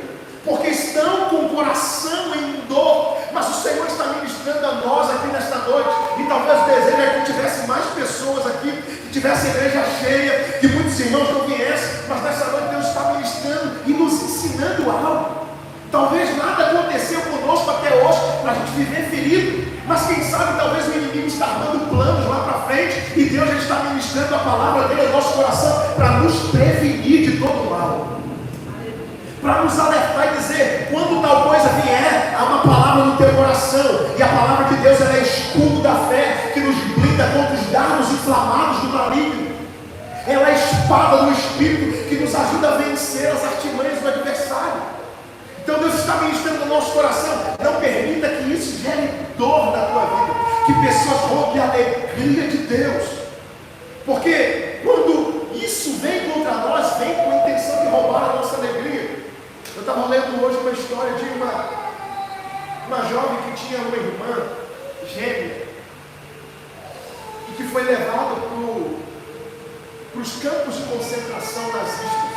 porque estão com o coração em dor. Mas o Senhor está ministrando a nós aqui nesta noite, e talvez o desejo é que tivesse mais pessoas aqui, que tivesse a igreja cheia, que muitos irmãos não viessem, mas nesta noite Deus está ministrando e nos ensinando algo. Talvez nada aconteceu conosco até hoje para a gente viver ferido, mas quem sabe talvez o inimigo está armando planos lá para frente, e Deus já está ministrando a palavra dele ao nosso coração para nos prevenir de todo mal, para nos alertar e dizer: quando tal coisa vier, há uma palavra no teu coração. E a palavra de Deus, ela é escudo da fé, que nos blinda contra os dardos inflamados do maligno. Ela é a espada do Espírito, que nos ajuda a vencer as artimanhas do adversário. Então Deus está ministrando no nosso coração: não permita que isso gere dor na tua vida, que pessoas roubem a alegria de Deus, porque quando isso vem contra nós, vem com a intenção de roubar a nossa alegria. Eu estava lendo hoje uma história de uma jovem que tinha uma irmã gêmea, e que foi levada para os campos de concentração nazistas.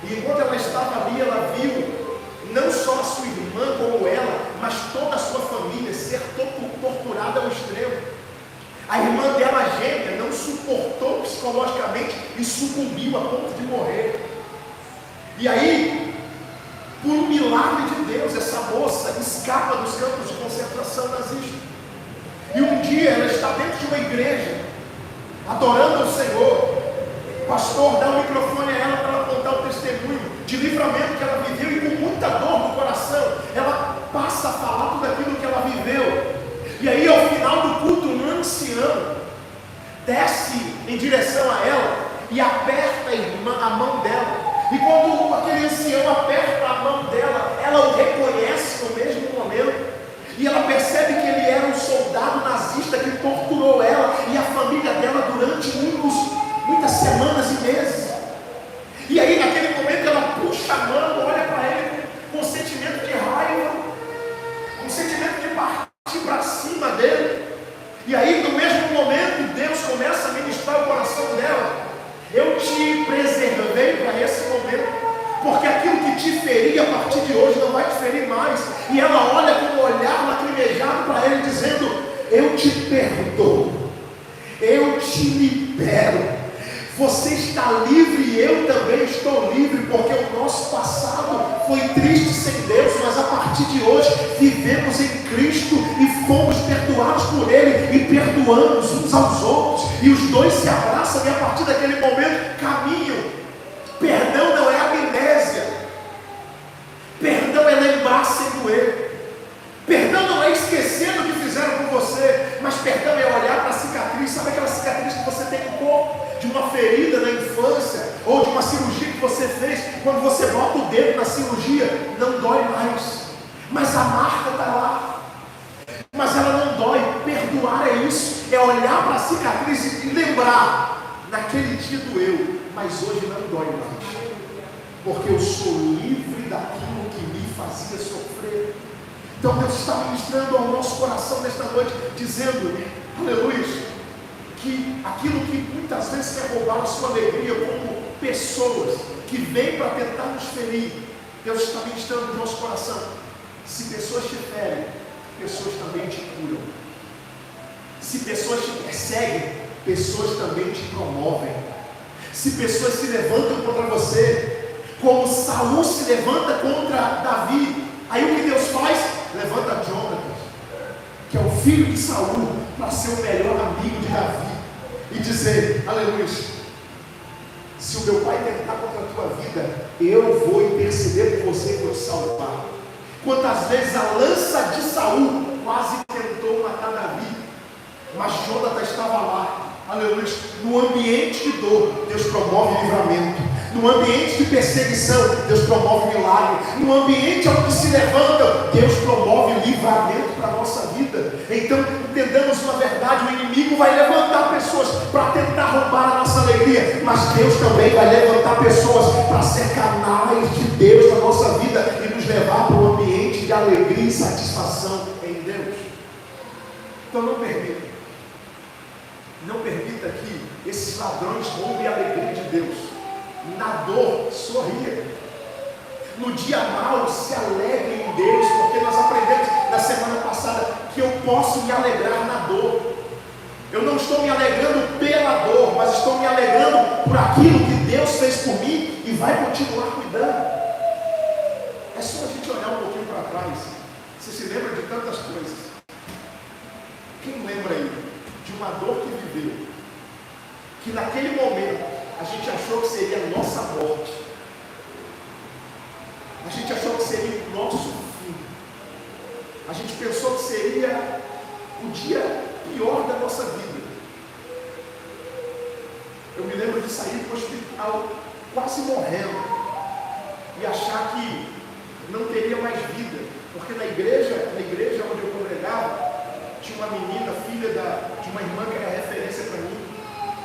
E enquanto ela estava ali, ela viu não só a sua irmã como ela, mas toda a sua família ser torturada ao extremo. A irmã dela gêmea não suportou psicologicamente e sucumbiu a ponto de morrer. E aí, por um milagre de Deus, essa moça escapa dos campos de concentração nazista. E um dia ela está dentro de uma igreja, adorando ao Senhor. O pastor dá o microfone a ela para ela contar o testemunho de livramento que ela viveu, e com muita dor no coração, ela passa a falar tudo aquilo que ela viveu. E aí, ao final do culto, um ancião desce em direção a ela e aperta a mão dela. E quando aquele ancião aperta a mão dela, ela o reconhece no mesmo momento. E ela percebe que ele era um soldado nazista que torturou ela e a família dela durante muitas semanas e meses. E aí, naquele momento, ela puxa a mão, olha para ele com um sentimento de raiva, um sentimento de partir para cima dele. E aí, no mesmo momento, Deus começa a ministrar o coração dela: eu te preservei para esse momento, porque aquilo que te feria a partir de hoje não vai te ferir mais. E ela olha com um olhar lacrimejado para ele, dizendo: eu te perdoo, eu te libero, você está livre e eu também estou livre, porque o nosso passado foi triste sem Deus, mas a partir de hoje vivemos em Cristo e fomos perdoados por Ele e perdoamos uns aos outros, e os dois se abraçam, e a partir daquele momento caminham. Perdão não é amnésia, perdão é lembrar sem doer, perdão não é esquecer do que fizeram com você, mas perdão é olhar para a cicatriz. Sabe aquela cicatriz que você tem no corpo, de uma ferida na infância, ou de uma cirurgia que você fez? Quando você bota o dedo na cirurgia, não dói mais, mas a marca está lá, mas ela não dói. Perdoar é isso, é olhar para a cicatriz e lembrar: naquele dia doeu, mas hoje não dói mais, porque eu sou livre daquilo que me fazia sofrer. Então Deus está ministrando ao nosso coração nesta noite, dizendo, aleluia, que aquilo que muitas vezes quer roubar a sua alegria, como pessoas que vêm para tentar nos ferir, Deus está ministrando no nosso coração. Se pessoas te ferem, pessoas também te curam. Se pessoas te perseguem, pessoas também te promovem. Se pessoas se levantam contra você, como Saul se levanta contra Davi, aí o que Deus faz? Levanta Jonatas, que é o filho de Saul, para ser o melhor amigo de Davi, e dizer, aleluia, se o meu pai tentar contra a tua vida, eu vou interceder por você e vou te salvar. Quantas vezes a lança de Saul quase tentou matar Davi, mas Jonatas estava lá, aleluia, no ambiente de dor, Deus promove livramento. No ambiente de perseguição, Deus promove milagre. No ambiente onde se levantam, Deus promove livramento para a nossa vida. Então, entendamos uma verdade: o inimigo vai levantar pessoas para tentar roubar a nossa alegria, mas Deus também vai levantar pessoas para ser canais de Deus na nossa vida e nos levar para um ambiente de alegria e satisfação em Deus. Então, não permita que esses ladrões roubem a alegria de Deus. Na dor, sorria. No dia mau, se alegre em Deus, porque nós aprendemos na semana passada que eu posso me alegrar na dor. Eu não estou me alegrando pela dor, mas estou me alegrando por aquilo que Deus fez por mim e vai continuar cuidando. É só a gente olhar um pouquinho para trás. Você se lembra de tantas coisas. Quem lembra aí de uma dor que viveu, que naquele momento a gente achou que seria a nossa morte, a gente achou que seria o nosso fim, a gente pensou que seria o dia pior da nossa vida? Eu me lembro de sair do hospital quase morrendo e achar que não teria mais vida, porque na igreja onde eu congregava, tinha uma menina, filha de uma irmã que era referência para mim,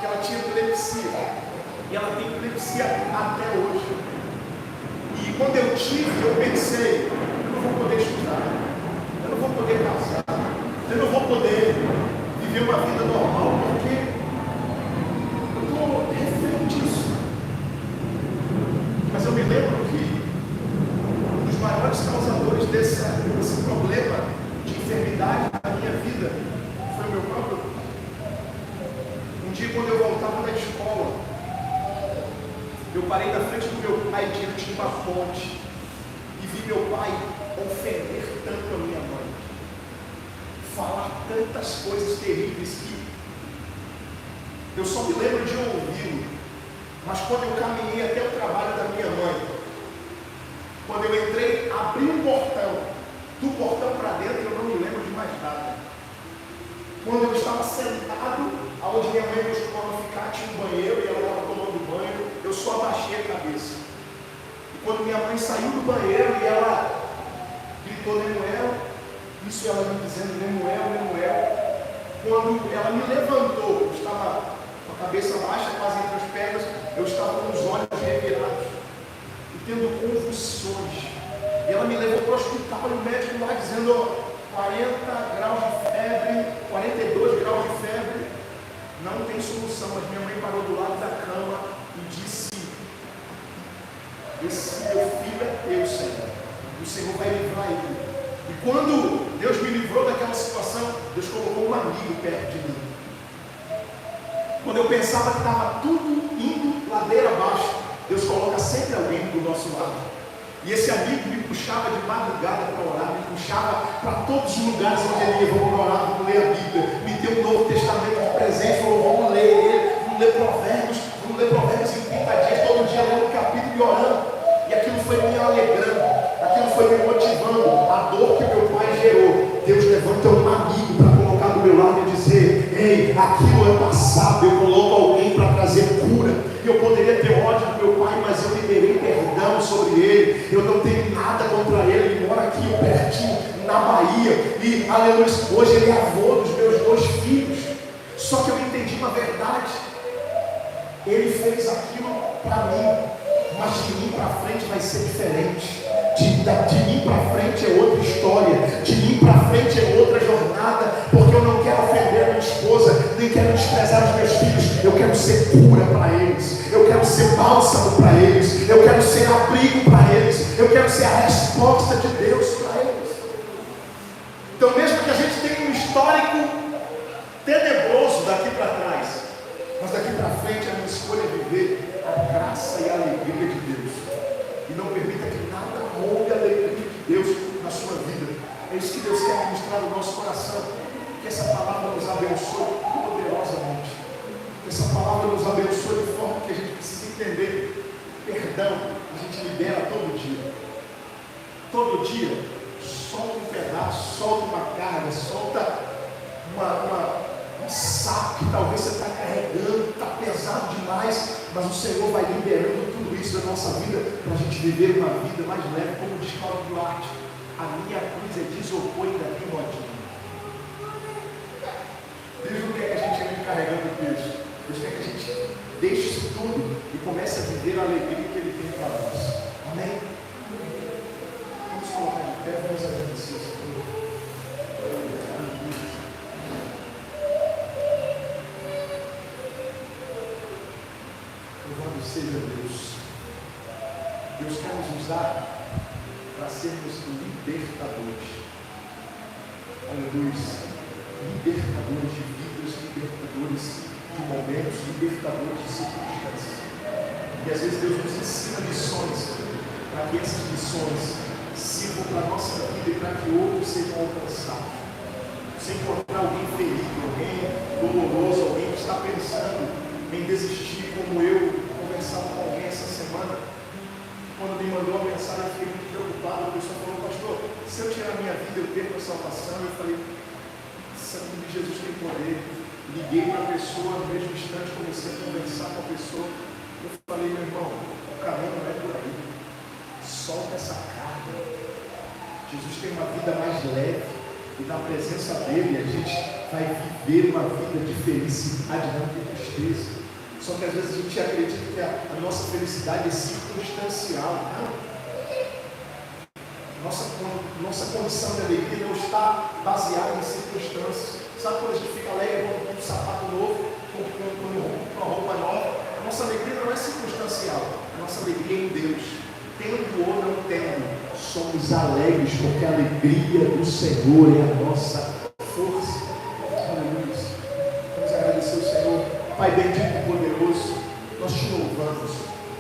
que ela tinha epilepsia. E ela tem epilepsia até hoje. E quando eu tive, eu pensei, eu não vou poder estudar, eu não vou poder casar, eu não vou poder viver uma vida normal, porque eu estou refém disso. Mas eu me lembro que um dos maiores causadores desse problema de enfermidade na minha vida foi o meu próprio. Um dia, quando eu voltava da escola, eu parei na frente do meu pai diante de uma fonte e vi meu pai ofender tanto a minha mãe, falar tantas coisas terríveis que eu só me lembro de ouvi-lo. Mas quando eu caminhei até o trabalho da minha mãe, quando eu entrei, abri um portão, do portão para dentro eu não me lembro de mais nada. Quando eu estava sentado, aonde minha mãe costumava ficar, tinha um banheiro e ela estava tomando banho, eu só abaixei a cabeça. E quando minha mãe saiu do banheiro e ela gritou Lemuel, isso ela me dizendo Lemuel, Lemuel. Quando ela me levantou, eu estava com a cabeça baixa, quase entre as pernas, eu estava com os olhos revirados e tendo convulsões. E ela me levou para o hospital e o médico lá dizendo 40 graus de febre, 42 graus de febre, não tem solução. Mas minha mãe parou do lado da cama e disse: esse meu filho é teu, Senhor, o Senhor vai livrar ele. E quando Deus me livrou daquela situação, Deus colocou um amigo perto de mim. Quando eu pensava que estava tudo indo ladeira abaixo, Deus coloca sempre alguém do nosso lado. E esse amigo me puxava de madrugada para orar, me puxava para todos os lugares onde ele ia. Vamos orar, vamos ler a Bíblia. Me deu um Novo Testamento de presente, falou: vamos ler ele, vamos ler Provérbios em 30 dias, todo dia lendo um capítulo e orando. E aquilo foi me alegrando, aquilo foi me motivando. A dor que meu pai gerou, Deus levanta um amigo para colocar do meu lado e dizer: ei, aquilo é passado, eu coloco alguém para trazer cura. Eu poderia ter ódio do meu pai, mas eu liberei perdão sobre ele. Eu não tenho nada contra ele. Ele mora aqui pertinho, na Bahia. E, aleluia, hoje ele é avô dos meus 2 filhos. Só que eu entendi uma verdade. Ele fez aquilo para mim, mas de mim para frente vai ser diferente. De mim para frente é outra história. De ser cura para eles, eu quero ser bálsamo para eles, eu quero ser abrigo para eles, eu quero ser a resposta de Deus para eles. Então, mesmo que a gente tenha um histórico tenebroso daqui para trás, mas daqui para frente a minha escolha é viver a graça e a alegria de Deus, e não permita que nada roube a alegria de Deus na sua vida. É isso que Deus quer ministrar no nosso coração, que essa palavra nos abençoe poderosamente, que essa palavra nos abençoe de forma que a gente precisa entender. Perdão a gente libera todo dia, solta um pedaço, solta uma carga, solta um saco que talvez você está carregando, está pesado demais, mas o Senhor vai liberando tudo isso da nossa vida, para a gente viver uma vida mais leve, como diz Paulo Duarte: a minha cruz é de isopor e ainda tem rodinha. Deus não quer que a gente ande carregando peso, Deus quer que a gente deixe isso tudo e comece a viver a alegria que Ele tem para nós. Amém? Vamos colocar de pé, vamos agradecer o Senhor. Louvado seja Deus. Deus quer nos usar para sermos libertadores. Aleluia. Libertadores de vidas, libertadores de momentos, libertadores de circunstâncias. E às vezes Deus nos ensina lições, para que essas lições sirvam para a nossa vida e para que outros sejam alcançados. Se encontrar alguém ferido, alguém doloroso, alguém que está pensando em desistir, como eu conversava com alguém essa semana, quando me mandou a mensagem, eu fiquei muito preocupado. A pessoa falou: pastor, se eu tirar a minha vida, eu perco a salvação. Eu falei: sangue de Jesus tem poder. Liguei para a pessoa, no mesmo instante comecei a conversar com a pessoa. Eu falei: meu irmão, o caminho não é por aí, solta essa carga. Jesus tem uma vida mais leve, e na presença dele a gente vai viver uma vida de felicidade, não de tristeza. Só que às vezes a gente acredita que a nossa felicidade é circunstancial. Não. Nossa condição de alegria não está baseada em circunstâncias. Sabe quando a gente fica alegre com um sapato novo, com uma roupa nova? A nossa alegria não é circunstancial. A nossa alegria é em Deus. Tendo ou não tendo, somos alegres, porque a alegria do Senhor é a nossa força. Aleluia. Vamos agradecer o Senhor. Pai bendito e poderoso, nós te louvamos,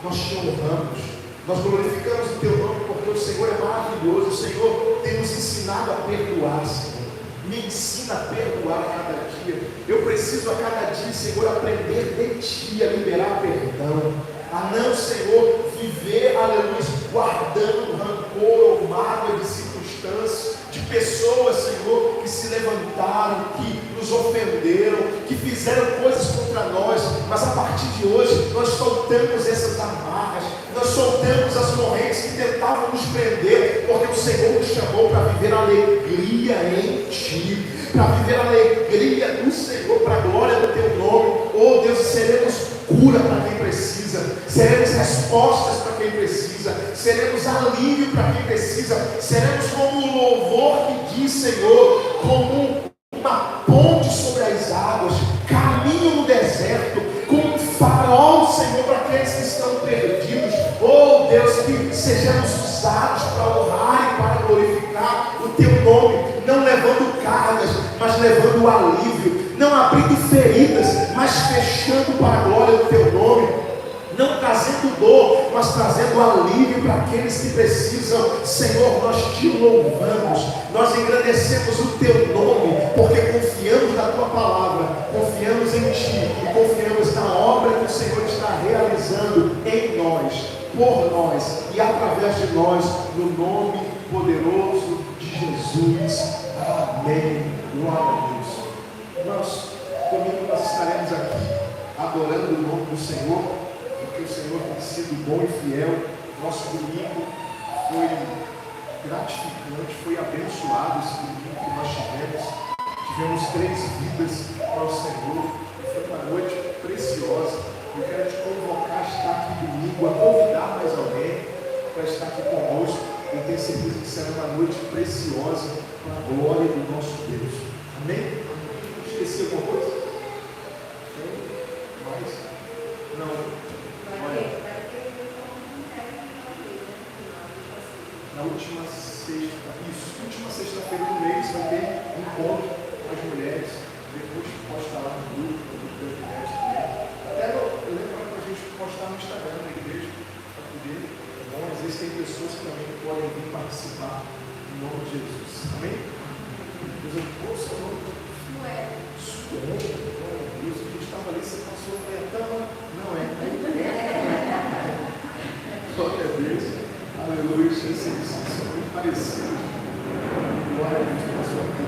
nós te honramos, nós glorificamos o teu nome, porque o Senhor é maravilhoso. O Senhor tem nos ensinado a perdoar, Senhor. Me ensina a perdoar a cada dia. Eu preciso a cada dia, Senhor, aprender de ti, a liberar perdão, a não, Senhor, viver, aleluia, guardando rancor ou mágoa de circunstâncias, de pessoas, Senhor, que se levantaram, que nos ofenderam, que fizeram coisas contra nós, mas a partir de hoje nós soltamos essas amarras, nós soltamos as correntes que tentavam nos prender, porque o Senhor nos chamou para viver a alegria em ti, para viver a alegria do Senhor, para a glória do teu nome. Oh Deus, seremos cura para quem precisa, seremos respostas para quem precisa, seremos alívio para quem precisa, seremos como o louvor que diz, Senhor, como uma ponte sobre as águas, caminho no deserto, como um farol, Senhor, para aqueles que estão perdidos. Oh Deus, que sejamos usados para honrar e para glorificar o teu nome, não levando cargas, mas levando o alívio, não abrindo feridas, mas fechando para a glória do teu nome, não trazendo dor, mas trazendo alívio para aqueles que precisam. Senhor, nós te louvamos, nós engrandecemos o teu nome, porque confiamos na tua palavra, confiamos em ti e confiamos na obra que o Senhor está realizando em nós, por nós e através de nós, no nome poderoso de Jesus. Amém. Glória a Deus. Irmãos, domingo nós estaremos aqui adorando o nome do Senhor, porque o Senhor tem sido bom e fiel. Nosso domingo foi gratificante, foi abençoado esse domingo que nós tivemos 3 vidas para o Senhor, foi uma noite preciosa. Eu quero te convocar a estar aqui domingo, a convidar mais alguém para estar aqui conosco. Eu tenho certeza que será uma noite preciosa para a glória do nosso Deus. Amém? Esqueci alguma coisa? Mas, não. Olha, na última sexta-feira do mês vai ter um encontro com as mulheres. Depois postar lá no grupo das mulheres também. Até eu lembro para a gente postar no Instagram da igreja, para poder. Bom, às vezes tem pessoas que também podem vir participar em nome de Jesus. Amém? Deus, eu vou seu nome. Glória a Deus, a gente estava ali, você passou, não é. Glória a Deus, aleluia, vocês são muito parecidos. Glória a Deus, passou aqui.